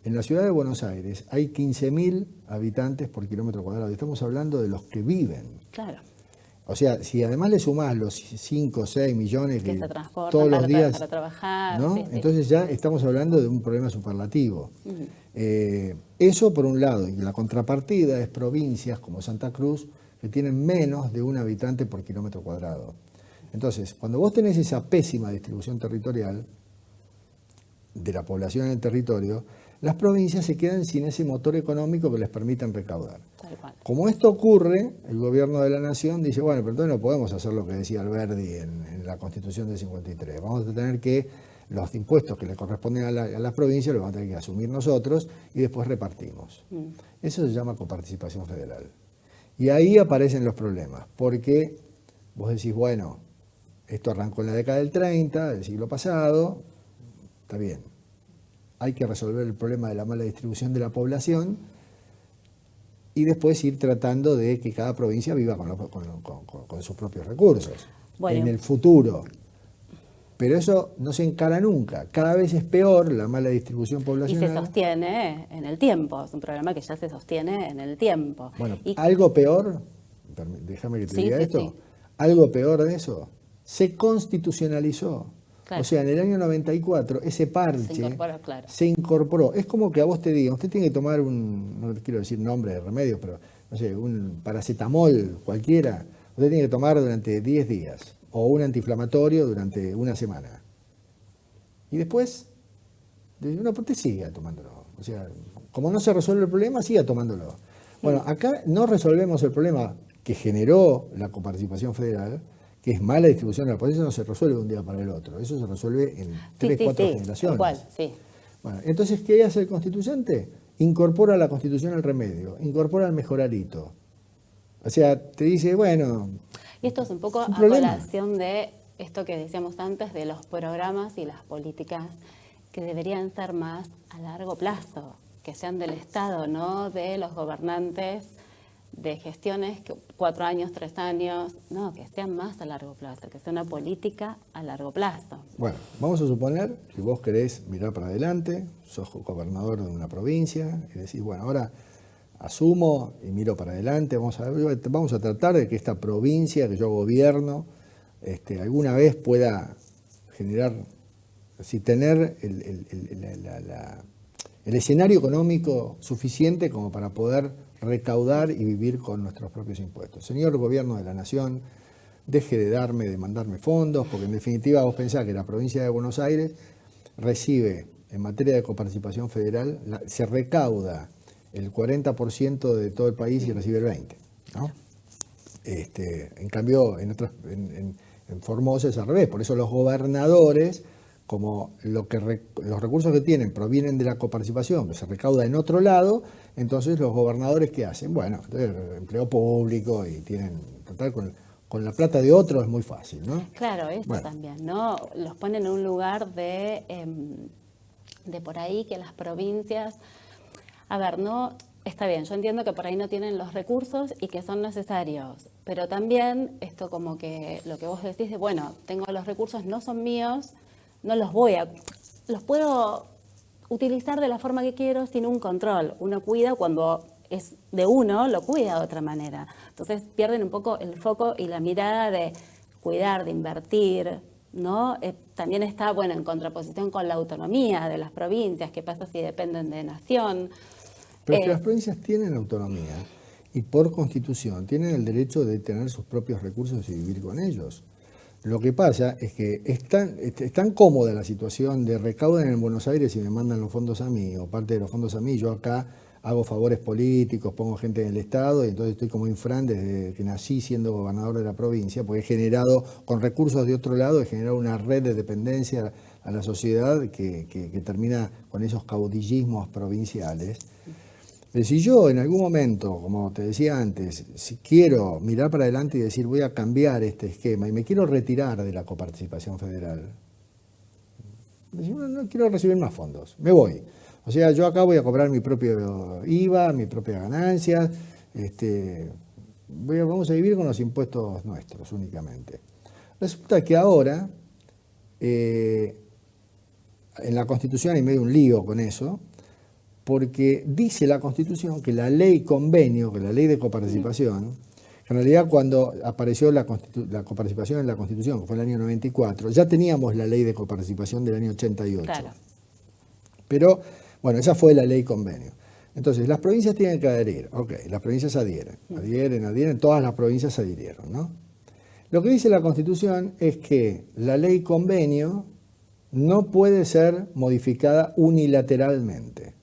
En la ciudad de Buenos Aires hay 15.000 habitantes por kilómetro cuadrado. Estamos hablando de los que viven. Claro. O sea, si además le sumás los 5 o 6 millones Que que se transportan todos los días, para trabajar. ¿no? Sí. Entonces ya estamos hablando de un problema superlativo. Eso por un lado, y la contrapartida es provincias como Santa Cruz que tienen menos de 1 habitante por kilómetro cuadrado. Entonces, cuando vos tenés esa pésima distribución territorial de la población en el territorio, las provincias se quedan sin ese motor económico que les permitan recaudar. Tal cual. Como esto ocurre, el gobierno de la nación dice, bueno, pero entonces no podemos hacer lo que decía Alberti en la Constitución del 53. Vamos a tener que, los impuestos que le corresponden a las provincias los vamos a tener que asumir nosotros y después repartimos. Eso se llama coparticipación federal. Y ahí aparecen los problemas, porque vos decís, bueno, esto arrancó en la década del 30, del siglo pasado, está bien. Hay que resolver el problema de la mala distribución de la población y después ir tratando de que cada provincia viva con sus propios recursos en el futuro. Pero eso no se encara nunca. Cada vez es peor la mala distribución poblacional. Y se sostiene en el tiempo. Es un problema que ya se sostiene en el tiempo. Bueno, algo peor, déjame que te diga esto, sí. Algo peor de eso, se constitucionalizó. Claro. O sea, en el año 94 ese parche se incorporó. Es como que a vos te digan, usted tiene que tomar no quiero decir nombre de remedio, pero no sé, un paracetamol cualquiera, usted tiene que tomar durante 10 días o un antiinflamatorio durante 1 semana. Y después, no, pues te siga tomándolo. O sea, como no se resuelve el problema, siga tomándolo. Bueno, acá no resolvemos el problema que generó la coparticipación federal, que es mala distribución de la población, no se resuelve de un día para el otro. Eso se resuelve en 3, 4 generaciones. Igual, sí. Bueno, entonces, ¿qué hace el constituyente? Incorpora a la Constitución el remedio, incorpora el mejorarito. O sea, te dice, bueno... Y esto es un poco a colación de esto que decíamos antes, de los programas y las políticas que deberían ser más a largo plazo, que sean del Estado, no de los gobernantes de gestiones, 4 años, 3 años, no, que sean más a largo plazo, que sea una política a largo plazo. Bueno, vamos a suponer que vos querés mirar para adelante, sos gobernador de una provincia y decís, bueno, ahora asumo y miro para adelante, vamos a tratar de que esta provincia que yo gobierno alguna vez pueda generar, si tener el escenario económico suficiente como para poder recaudar y vivir con nuestros propios impuestos. Señor Gobierno de la Nación, deje de mandarme fondos, porque en definitiva vos pensás que la provincia de Buenos Aires recibe, en materia de coparticipación federal, se recauda el 40% de todo el país y recibe el 20%, ¿no? En cambio, en Formosa es al revés, por eso los gobernadores, como los recursos que tienen provienen de la coparticipación, que se recauda en otro lado, entonces los gobernadores, ¿qué hacen? Bueno, empleo público y tienen, total, con la plata de otros es muy fácil, ¿no? Claro, eso bueno. También, ¿no? Los ponen en un lugar de por ahí que las provincias, a ver, no, está bien, yo entiendo que por ahí no tienen los recursos y que son necesarios, pero también esto como que lo que vos decís de, bueno, tengo los recursos, no son míos, no los puedo utilizar de la forma que quiero sin un control. Uno cuida cuando es de uno, lo cuida de otra manera. Entonces pierden un poco el foco y la mirada de cuidar, de invertir, ¿no? También está, bueno, en contraposición con la autonomía de las provincias, qué pasa si dependen de nación. Pero es que las provincias tienen autonomía y por constitución tienen el derecho de tener sus propios recursos y vivir con ellos. Lo que pasa es que es tan cómoda la situación de recauden en Buenos Aires y me mandan los fondos a mí, o parte de los fondos a mí, yo acá hago favores políticos, pongo gente en el Estado y entonces estoy como infran desde que nací siendo gobernador de la provincia, porque he generado, con recursos de otro lado, he generado una red de dependencia a la sociedad que termina con esos caudillismos provinciales. Pero si yo en algún momento, como te decía antes, si quiero mirar para adelante y decir voy a cambiar este esquema y me quiero retirar de la coparticipación federal, no quiero recibir más fondos, me voy. O sea, yo acá voy a cobrar mi propio IVA, mi propia ganancia, vamos a vivir con los impuestos nuestros únicamente. Resulta que ahora, en la Constitución hay medio un lío con eso, porque dice la Constitución que la ley convenio, que la ley de coparticipación, en realidad cuando apareció la coparticipación en la Constitución, que fue en el año 94, ya teníamos la ley de coparticipación del año 88. Claro. Pero, bueno, esa fue la ley convenio. Entonces, las provincias tienen que adherir. Ok, las provincias adhieren, todas las provincias adhirieron, ¿no? Lo que dice la Constitución es que la ley convenio no puede ser modificada unilateralmente.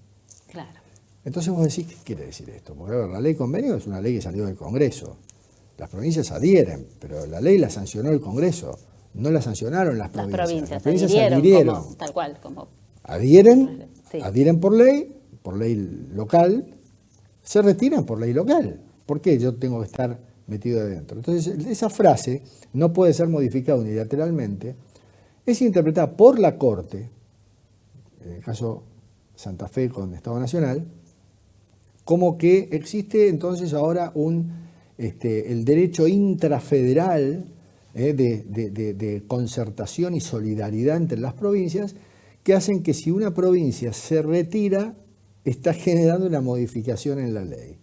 Claro. Entonces vos decís, ¿qué quiere decir esto? Porque a ver, la ley convenio es una ley que salió del Congreso. Las provincias adhieren, pero la ley la sancionó el Congreso, no la sancionaron las provincias. Las provincias adhirieron. Como, tal cual, como... Adhieren, sí. Adhieren por ley local, se retiran por ley local. ¿Por qué yo tengo que estar metido adentro? Entonces, esa frase no puede ser modificada unilateralmente, es interpretada por la Corte, en el caso Santa Fe con Estado Nacional, como que existe entonces ahora el derecho intrafederal de concertación y solidaridad entre las provincias, que hacen que si una provincia se retira, está generando una modificación en la ley.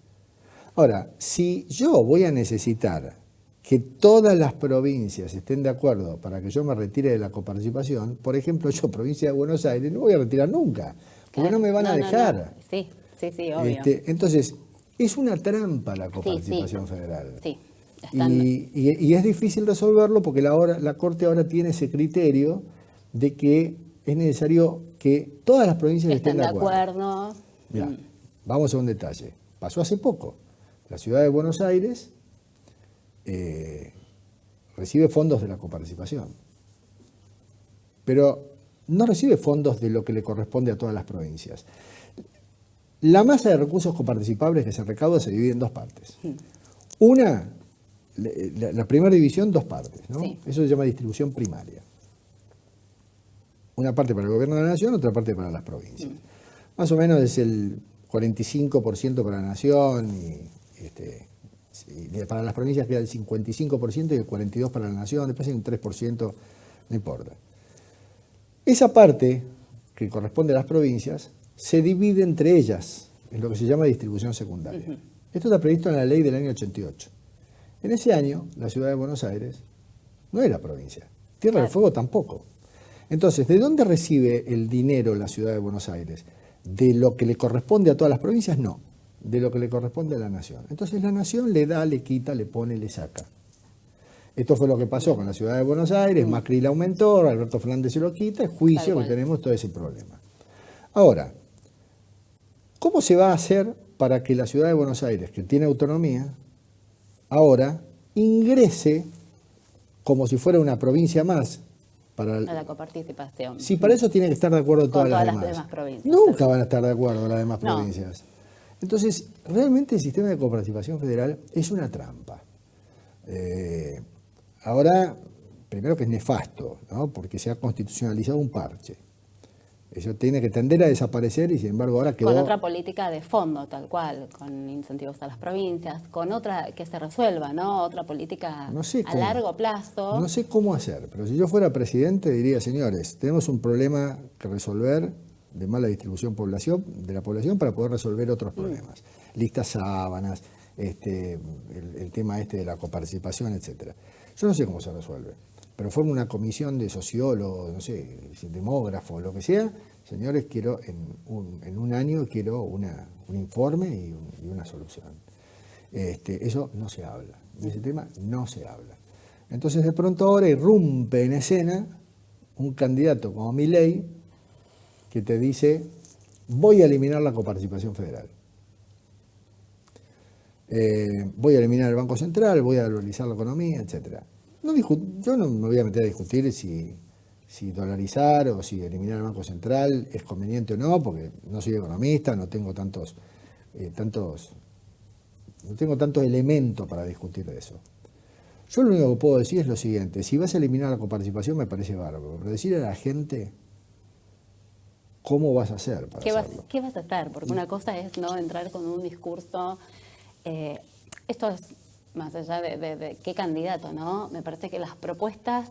Ahora, si yo voy a necesitar que todas las provincias estén de acuerdo para que yo me retire de la coparticipación, por ejemplo, yo, provincia de Buenos Aires, no voy a retirar nunca, porque no me van a dejar. No. Sí, obvio. Entonces, es una trampa la coparticipación federal. Sí. Y es difícil resolverlo porque la Corte ahora tiene ese criterio de que es necesario que todas las provincias estén de acuerdo. Mirá, vamos a un detalle. Pasó hace poco. La ciudad de Buenos Aires recibe fondos de la coparticipación, pero no recibe fondos de lo que le corresponde a todas las provincias. La masa de recursos coparticipables que se recauda se divide en dos partes. Una, la primera división, dos partes, ¿no? Sí. Eso se llama distribución primaria. Una parte para el gobierno de la nación, otra parte para las provincias. Más o menos es el 45% para la nación y Sí, para las provincias queda el 55% y el 42% para la nación, después hay un 3%, no importa. Esa parte que corresponde a las provincias se divide entre ellas en lo que se llama distribución secundaria. Esto está previsto en la ley del año 88. En ese año, la ciudad de Buenos Aires no era provincia, Tierra del Fuego tampoco. Entonces, ¿de dónde recibe el dinero la ciudad de Buenos Aires? ¿De lo que le corresponde a todas las provincias? No, de lo que le corresponde a la nación. Entonces la nación le da, le quita, le pone, le saca. Esto fue lo que pasó con la ciudad de Buenos Aires, Macri la aumentó, Alberto Fernández se lo quita, es juicio que tenemos todo ese problema. Ahora, ¿cómo se va a hacer para que la ciudad de Buenos Aires, que tiene autonomía, ahora ingrese como si fuera una provincia más? Para a la coparticipación. Sí, para eso tienen que estar de acuerdo todas las demás. Provincias. Nunca van a estar de acuerdo las demás provincias. Entonces, realmente el sistema de coparticipación federal es una trampa. Ahora, primero que es nefasto, ¿no? Porque se ha constitucionalizado un parche. Eso tiene que tender a desaparecer y sin embargo ahora quedó... Con otra política de fondo, tal cual, con incentivos a las provincias, con otra que se resuelva, ¿no? Otra política a largo plazo. No sé cómo hacer, pero si yo fuera presidente diría, señores, tenemos un problema que resolver de mala distribución de la población para poder resolver otros problemas. Listas sábanas, el tema de la coparticipación, etcétera. Yo no sé cómo se resuelve, pero formo una comisión de sociólogos, no sé, demógrafos, lo que sea. Señores, quiero en un año quiero un informe y una solución. Eso no se habla, de ese tema no se habla. Entonces de pronto ahora irrumpe en escena un candidato como Milei que te dice, voy a eliminar la coparticipación federal. Voy a eliminar el Banco Central, voy a dolarizar la economía, etc. Yo no me voy a meter a discutir si dolarizar o si eliminar el Banco Central es conveniente o no, porque no soy economista, no tengo tantos elementos para discutir de eso. Yo lo único que puedo decir es lo siguiente, si vas a eliminar la coparticipación me parece bárbaro, pero decirle a la gente cómo vas a hacer para hacerlo. ¿Qué vas a hacer? Porque una cosa es no entrar con un discurso, esto es más allá de qué candidato, ¿no? Me parece que las propuestas,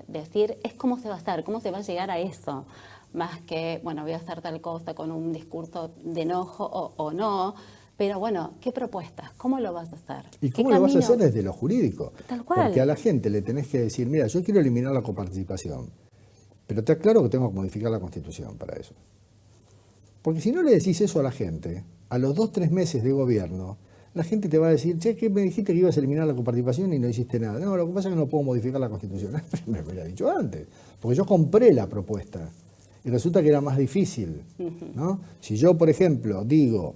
decir, es cómo se va a hacer, cómo se va a llegar a eso, más que, bueno, voy a hacer tal cosa con un discurso de enojo o no, pero bueno, ¿qué propuestas? ¿Cómo lo vas a hacer? ¿Y cómo lo vas a hacer desde lo jurídico? Tal cual. Porque a la gente le tenés que decir, mira, yo quiero eliminar la coparticipación, pero te aclaro que tengo que modificar la Constitución para eso. Porque si no le decís eso a la gente, a los 2-3 meses de gobierno, la gente te va a decir, che, ¿qué me dijiste que ibas a eliminar la coparticipación y no hiciste nada? No, lo que pasa es que no puedo modificar la Constitución. Me hubiera dicho antes, porque yo compré la propuesta y resulta que era más difícil, ¿no? Si yo, por ejemplo, digo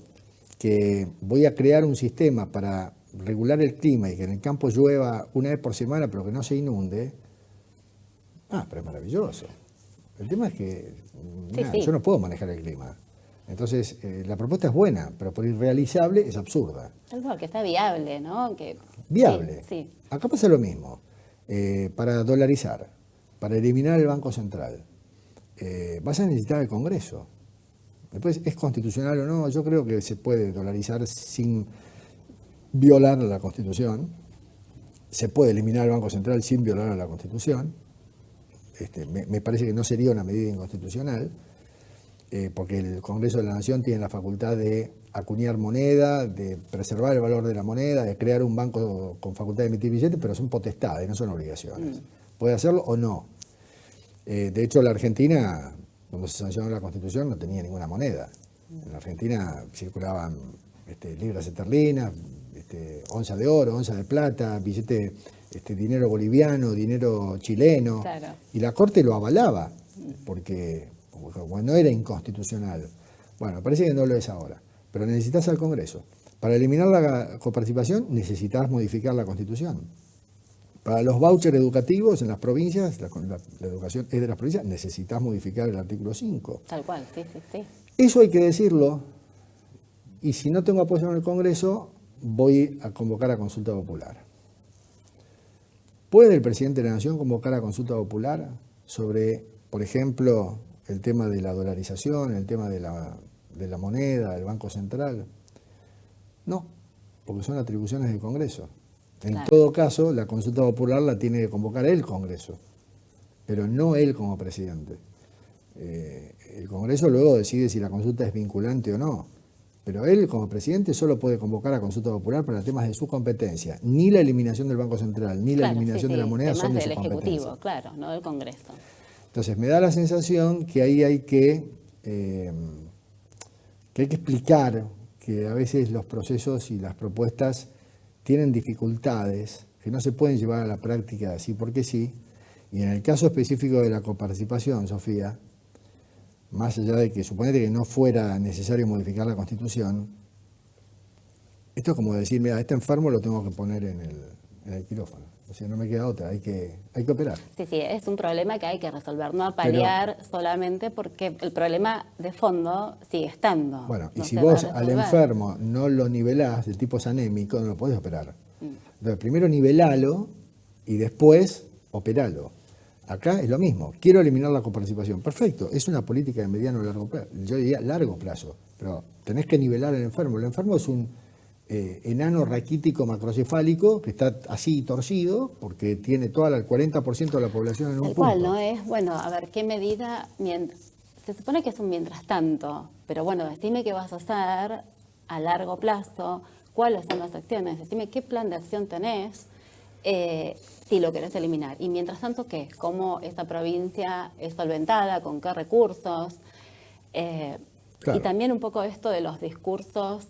que voy a crear un sistema para regular el clima y que en el campo llueva una vez por semana pero que no se inunde, pero es maravilloso. El tema es que yo no puedo manejar el clima. Entonces, la propuesta es buena, pero por irrealizable es absurda. Algo que sea viable, ¿no? Viable. Sí. Acá pasa lo mismo. Para dolarizar, para eliminar el Banco Central, vas a necesitar el Congreso. Después, ¿es constitucional o no? Yo creo que se puede dolarizar sin violar la Constitución. Se puede eliminar el Banco Central sin violar la Constitución. Me parece que no sería una medida inconstitucional, porque el Congreso de la Nación tiene la facultad de acuñar moneda, de preservar el valor de la moneda, de crear un banco con facultad de emitir billetes, pero son potestades, no son obligaciones. Puede hacerlo o no. De hecho, la Argentina, cuando se sancionó la Constitución, no tenía ninguna moneda. En la Argentina circulaban libras esterlinas, onza de oro, onza de plata, billete, dinero boliviano, dinero chileno, claro. Y la Corte lo avalaba, porque no era inconstitucional. Bueno, parece que no lo es ahora, pero necesitas al Congreso. Para eliminar la coparticipación necesitas modificar la Constitución. Para los vouchers educativos en las provincias, la educación es de las provincias, necesitas modificar el artículo 5. Tal cual, sí. Eso hay que decirlo, y si no tengo apoyo en el Congreso, voy a convocar a consulta popular. ¿Puede el presidente de la Nación convocar a consulta popular sobre, por ejemplo, el tema de la dolarización, el tema de la moneda, del Banco Central? No, porque son atribuciones del Congreso. En Claro. todo caso, la consulta popular la tiene que convocar el Congreso, pero no él como presidente. El Congreso luego decide si la consulta es vinculante o no, pero él como presidente solo puede convocar a consulta popular para temas de su competencia. Ni la eliminación del Banco Central, ni la Claro, eliminación sí, de la sí, moneda son de temas su del competencia. Ejecutivo, claro, no del Congreso. Entonces me da la sensación que ahí hay que explicar que a veces los procesos y las propuestas tienen dificultades que no se pueden llevar a la práctica así porque sí. Y en el caso específico de la coparticipación, Sofía, más allá de que suponete que no fuera necesario modificar la Constitución, esto es como decir, mira, este enfermo lo tengo que poner en el quirófano. O sea, no me queda otra, hay que operar. Sí, sí, es un problema que hay que resolver, no paliar solamente porque el problema de fondo sigue estando. Bueno, y no si se va a vos al resolver. enfermo no lo nivelás, el tipo es anémico, no lo podés operar. Entonces, primero nivelalo y después operalo. Acá es lo mismo, quiero eliminar la coparticipación. Perfecto, es una política de mediano o largo plazo, yo diría largo plazo, pero tenés que nivelar al enfermo. El enfermo es un enano raquítico macrocefálico que está así torcido porque tiene toda el 40% de la población en un Tal punto. cual, ¿no? Es, bueno, a ver, ¿qué medida? Se supone que es un mientras tanto, pero bueno, decime qué vas a hacer a largo plazo, cuáles son las acciones, decime qué plan de acción tenés si lo querés eliminar. Y mientras tanto, ¿qué? ¿Cómo esa provincia es solventada? ¿Con qué recursos? Claro. Y también un poco esto de los discursos,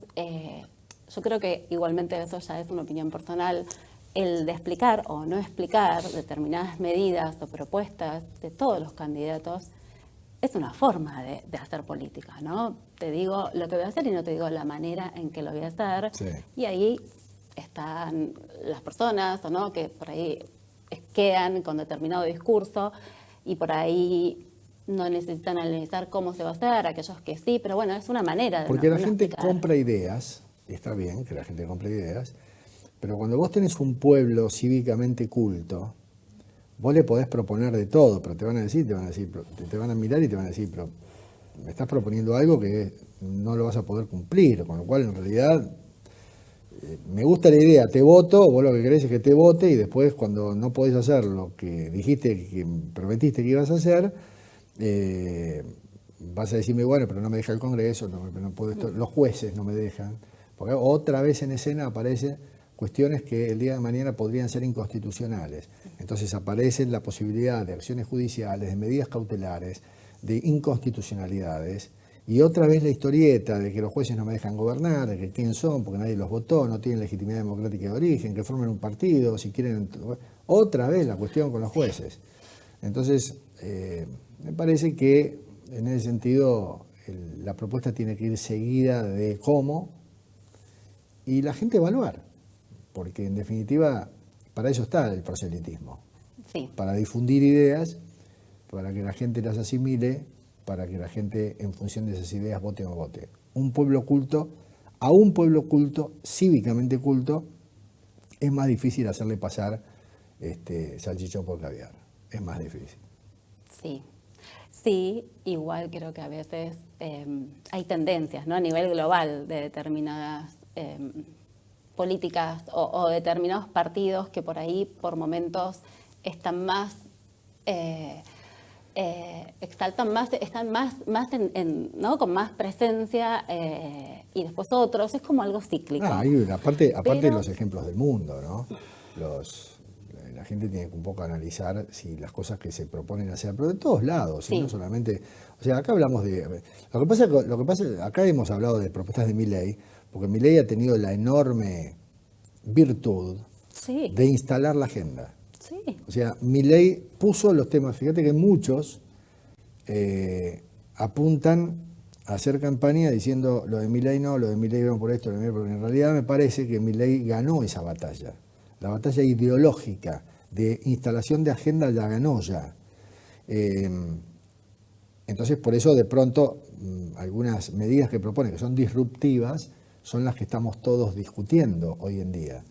yo creo que igualmente eso ya es una opinión personal, el de explicar o no explicar determinadas medidas o propuestas de todos los candidatos es una forma de hacer política, ¿no? Te digo lo que voy a hacer y no te digo la manera en que lo voy a hacer. Sí. Y ahí están las personas, ¿o no?, que por ahí quedan con determinado discurso y por ahí no necesitan analizar cómo se va a hacer, aquellos que sí, pero bueno, es una manera de Porque la no gente explicar. compra ideas, y está bien que la gente compre ideas, pero cuando vos tenés un pueblo cívicamente culto, vos le podés proponer de todo, pero te van a mirar y te van a decir, pero me estás proponiendo algo que no lo vas a poder cumplir, con lo cual en realidad me gusta la idea, te voto, vos lo que querés es que te vote y después cuando no podés hacer lo que dijiste, que prometiste que ibas a hacer, vas a decirme, bueno, pero no me deja el Congreso, no puedo los jueces no me dejan, porque otra vez en escena aparecen cuestiones que el día de mañana podrían ser inconstitucionales. Entonces aparece la posibilidad de acciones judiciales, de medidas cautelares, de inconstitucionalidades, y otra vez la historieta de que los jueces no me dejan gobernar, de que quién son, porque nadie los votó, no tienen legitimidad democrática de origen, que formen un partido, si quieren... Otra vez la cuestión con los jueces. Entonces, me parece que en ese sentido la propuesta tiene que ir seguida de cómo y la gente evaluar, porque en definitiva para eso está el proselitismo, Sí. para difundir ideas, para que la gente las asimile, para que la gente en función de esas ideas vote o no vote. Un pueblo culto, a un pueblo culto, cívicamente culto, es más difícil hacerle pasar salchichón por caviar, es más difícil. Sí, sí, igual creo que a veces hay tendencias, ¿no?, a nivel global de determinadas políticas o determinados partidos que por ahí por momentos están más, exaltan más, están más ¿no?, con más presencia y después otros, es como algo cíclico. Aparte Pero- los ejemplos del mundo, ¿no? La gente tiene que un poco analizar si las cosas que se proponen hacer, pero de todos lados, Sí. no solamente, o sea, acá hablamos de, lo que pasa, acá hemos hablado de propuestas de Milei, porque Milei ha tenido la enorme virtud Sí, de instalar la agenda. sí, O sea, Milei puso los temas, fíjate que muchos apuntan a hacer campaña diciendo lo de Milei no, lo de Milei van por esto, lo de Milei, porque en realidad me parece que Milei ganó esa batalla. La batalla ideológica de instalación de agenda la ganó ya. Entonces, por eso de pronto algunas medidas que propone que son disruptivas son las que estamos todos discutiendo hoy en día.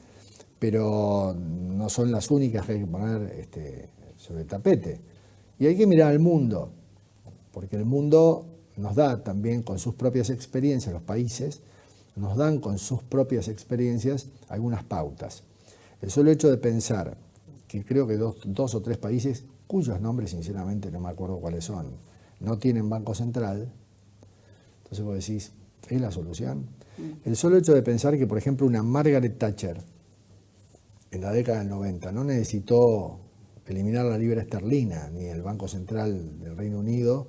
Pero no son las únicas que hay que poner sobre el tapete. Y hay que mirar al mundo, porque el mundo nos da también con sus propias experiencias, los países, nos dan con sus propias experiencias algunas pautas. El solo hecho de pensar que creo que dos o tres países, cuyos nombres sinceramente no me acuerdo cuáles son, no tienen banco central, entonces vos decís, ¿es la solución? El solo hecho de pensar que, por ejemplo, una Margaret Thatcher en la década del 90 no necesitó eliminar la libra esterlina ni el Banco Central del Reino Unido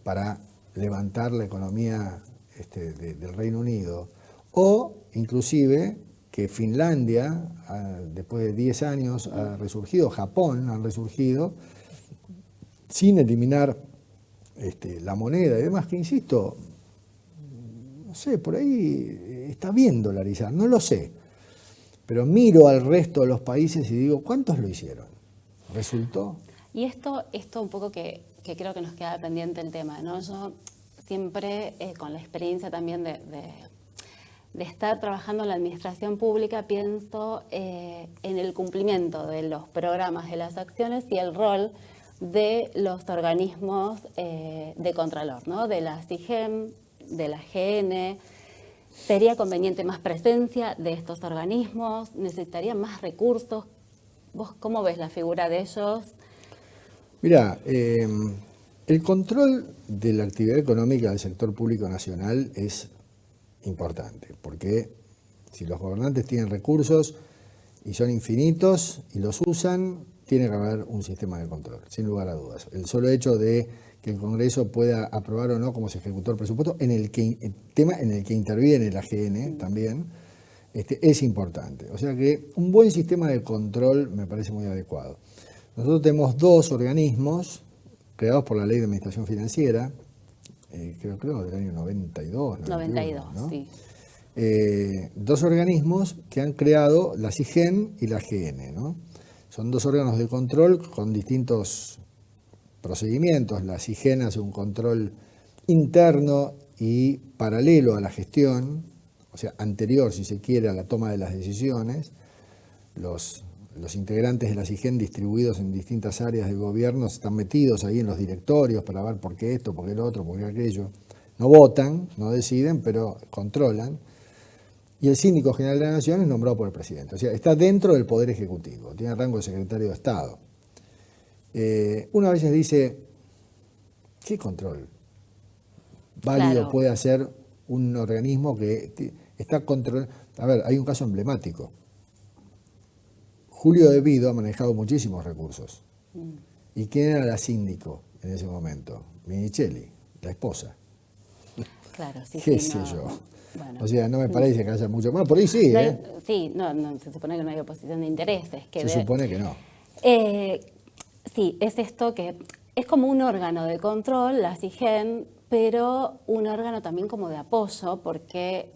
para levantar la economía del Reino Unido, o inclusive que Finlandia, después de 10 años, ha resurgido, Japón han resurgido, sin eliminar la moneda y demás, que insisto, no sé, por ahí está bien dolarizar, no lo sé, pero miro al resto de los países y digo, ¿cuántos lo hicieron? ¿Resultó? Y esto un poco que creo que nos queda pendiente el tema, ¿no? Yo siempre, con la experiencia también de estar trabajando en la administración pública, pienso en el cumplimiento de los programas, de las acciones y el rol de los organismos de contralor, ¿no? De la CIGEM, de la GN. ¿Sería conveniente más presencia de estos organismos? ¿Necesitarían más recursos? ¿Vos cómo ves la figura de ellos? Mira, el control de la actividad económica del sector público nacional es importante, porque si los gobernantes tienen recursos y son infinitos y los usan, tiene que haber un sistema de control, sin lugar a dudas. El solo hecho de que el Congreso pueda aprobar o no cómo se ejecutó el presupuesto, el tema en el que interviene la GN también, es importante. O sea que un buen sistema de control me parece muy adecuado. Nosotros tenemos dos organismos creados por la Ley de Administración Financiera, creo del año 92. 92, ¿no? sí. Dos organismos que han creado la CIGEN y la GN, ¿no? Son dos órganos de control con distintos procedimientos. La CIGEN hace un control interno y paralelo a la gestión, o sea, anterior, si se quiere, a la toma de las decisiones. Los integrantes de la CIGEN distribuidos en distintas áreas del gobierno están metidos ahí en los directorios para ver por qué esto, por qué lo otro, por qué aquello. No votan, no deciden, pero controlan. Y el Síndico General de la Nación es nombrado por el presidente. O sea, está dentro del Poder Ejecutivo, tiene rango de secretario de Estado. Uno a veces dice, ¿qué control válido Claro. puede hacer un organismo que está controlando? A ver, hay un caso emblemático. Julio De Vido ha manejado muchísimos recursos. ¿Y quién era la síndico en ese momento? Minichelli, la esposa. Claro, sí, ¿Qué sí, sé no, yo? bueno. O sea, no me parece que haya mucho más. Por ahí sí, No ¿eh? hay- sí, no, se supone que no hay oposición de intereses. Se supone que no. Sí, es esto que es como un órgano de control, la CIGEN, pero un órgano también como de apoyo, porque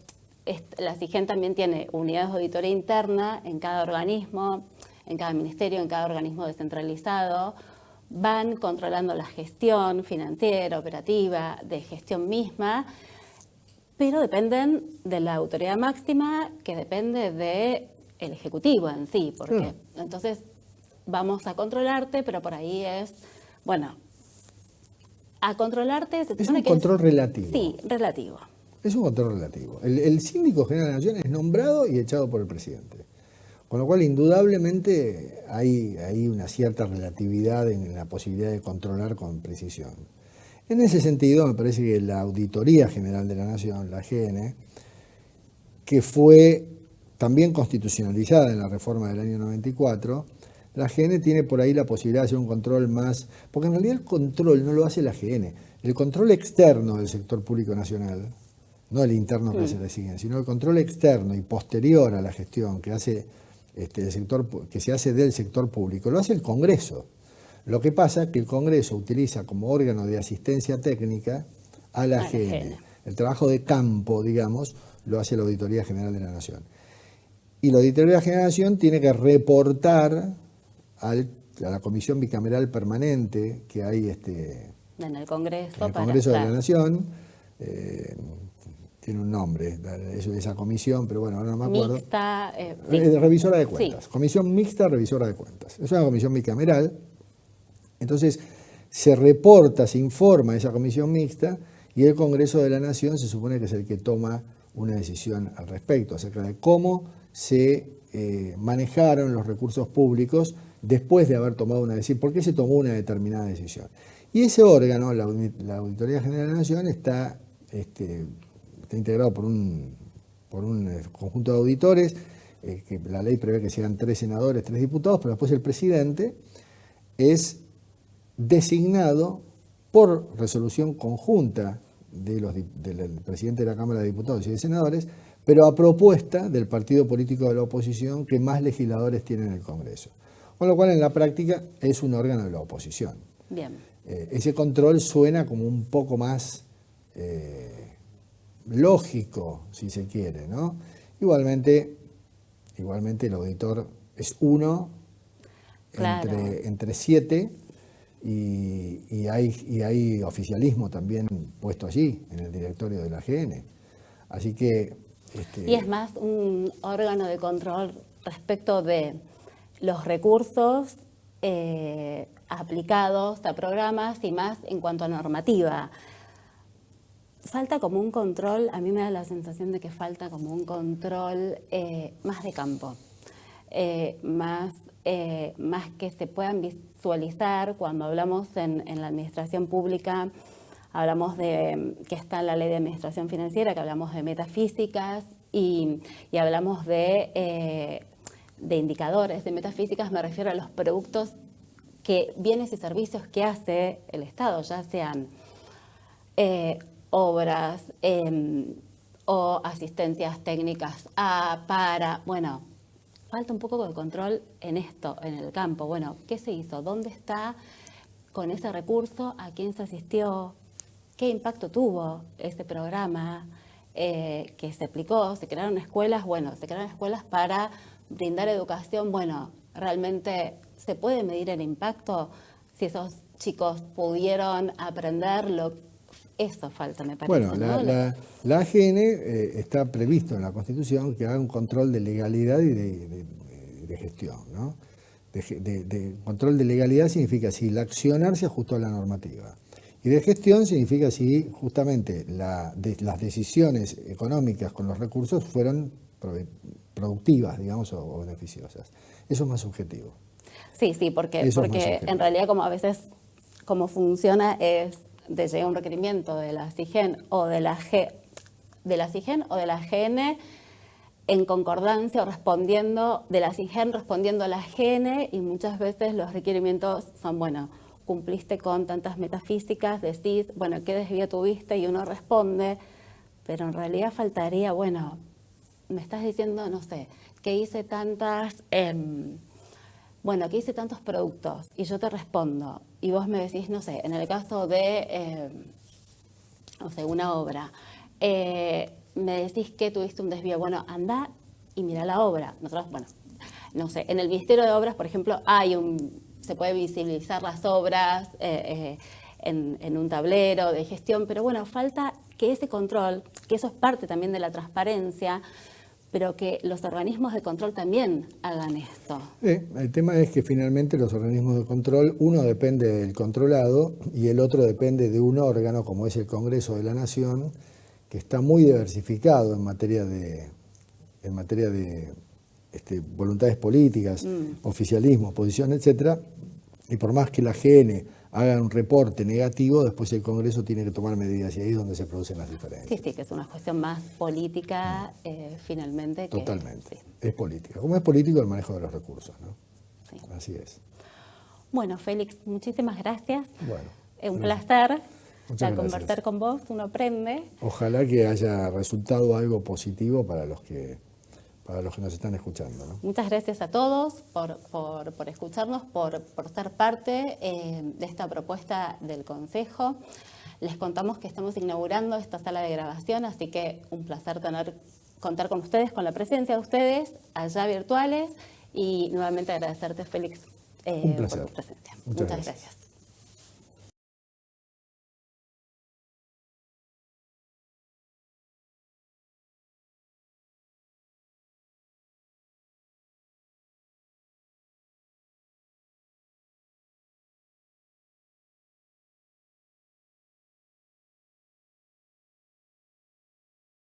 la CIGEN también tiene unidades de auditoría interna en cada organismo, en cada ministerio, en cada organismo descentralizado. Van controlando la gestión financiera, operativa, de gestión misma, pero dependen de la autoridad máxima, que depende del Ejecutivo en sí, porque entonces vamos a controlarte, pero por ahí es, bueno, a controlarte se Es supone un que control relativo. Sí, relativo. Es un control relativo. El Síndico General de la Nación es nombrado y echado por el presidente. Con lo cual, indudablemente, hay una cierta relatividad en la posibilidad de controlar con precisión. En ese sentido, me parece que la Auditoría General de la Nación, la GN, que fue también constitucionalizada en la reforma del año 94, la GN tiene por ahí la posibilidad de hacer un control más, porque en realidad el control no lo hace la GN, el control externo del sector público nacional, no el interno que hace la CIGEN, sino el control externo y posterior a la gestión que hace el sector, que se hace del sector público, lo hace el Congreso. Lo que pasa es que el Congreso utiliza como órgano de asistencia técnica a la GN. El trabajo de campo, digamos, lo hace la Auditoría General de la Nación. Y la Auditoría General de la Nación tiene que reportar a la Comisión Bicameral Permanente que hay En el Congreso. en el Congreso de la Nación. Tiene un nombre, esa comisión, pero bueno, ahora no me acuerdo. Mixta. Sí. Revisora de cuentas. Sí. Comisión mixta revisora de cuentas. Es una comisión bicameral. Entonces, se reporta, se informa a esa comisión mixta y el Congreso de la Nación se supone que es el que toma una decisión al respecto, acerca de cómo se manejaron los recursos públicos después de haber tomado una decisión, por qué se tomó una determinada decisión. Y ese órgano, la Auditoría General de la Nación, está integrado por un conjunto de auditores, que la ley prevé que sean 3 senadores, 3 diputados, pero después el presidente es designado por resolución conjunta del presidente de la Cámara de Diputados y de Senadores, pero a propuesta del partido político de la oposición que más legisladores tiene en el Congreso. Con lo cual, en la práctica, es un órgano de la oposición. Bien. Ese control suena como un poco más lógico, si se quiere, ¿no? Igualmente el auditor es uno, claro, entre 7, y hay oficialismo también puesto allí, en el directorio de la AGN. Así que... Y es más un órgano de control respecto de los recursos aplicados a programas y más en cuanto a normativa. Falta como un control, a mí me da la sensación de que falta como un control más de campo, más que se puedan visualizar cuando hablamos en la administración pública. Hablamos de que está la ley de administración financiera, que hablamos de metafísicas y hablamos de indicadores. De metafísicas me refiero a los productos, bienes y servicios que hace el Estado, ya sean obras o asistencias técnicas bueno, falta un poco de control en esto, en el campo. Bueno, ¿qué se hizo? ¿Dónde está con ese recurso? ¿A quién se asistió? ¿Qué impacto tuvo ese programa que se aplicó? ¿Se crearon escuelas? Bueno, se crearon escuelas para brindar educación. Bueno, ¿realmente se puede medir el impacto? Si esos chicos pudieron aprenderlo, eso falta, me parece. Bueno, ¿no? la AGN está previsto en la Constitución que haga un control de legalidad y de gestión, ¿no? Control de legalidad significa si el accionar se ajustó a la normativa. Y de gestión significa si justamente las decisiones económicas con los recursos fueron productivas, digamos, o beneficiosas. Eso es más subjetivo. Sí, porque en realidad como a veces como funciona es de llegar un requerimiento de la SIGEN o de la AGN en concordancia o respondiendo de la SIGEN respondiendo a la AGN, y muchas veces los requerimientos son, bueno, cumpliste con tantas metafísicas, decís, bueno, ¿qué desvío tuviste? Y uno responde, pero en realidad faltaría, bueno, me estás diciendo, no sé, que hice tantos productos, y yo te respondo, y vos me decís, no sé, en el caso de, no sé, una obra, me decís que tuviste un desvío, bueno, anda y mira la obra. Nosotros, bueno, no sé, en el Ministerio de Obras, por ejemplo, se puede visibilizar las obras en un tablero de gestión, pero bueno, falta que ese control, que eso es parte también de la transparencia, pero que los organismos de control también hagan esto. El tema es que finalmente los organismos de control, uno depende del controlado y el otro depende de un órgano como es el Congreso de la Nación, que está muy diversificado en materia de voluntades políticas, oficialismo, oposición, etcétera, y por más que la AGN haga un reporte negativo, después el Congreso tiene que tomar medidas, y ahí es donde se producen las diferencias. Sí, que es una cuestión más política, finalmente. Totalmente, sí. Es política. Como es político el manejo de los recursos, ¿no? Sí. Así es. Bueno, Félix, muchísimas gracias. Bueno. Un placer. Muchas gracias. Conversar con vos, uno aprende. Ojalá que haya resultado algo positivo para los que nos están escuchando, ¿no? Muchas gracias a todos por escucharnos, por ser parte de esta propuesta del Consejo. Les contamos que estamos inaugurando esta sala de grabación, así que un placer contar con ustedes, con la presencia de ustedes allá virtuales, y nuevamente agradecerte, Félix, un placer. por tu presencia. Muchas gracias.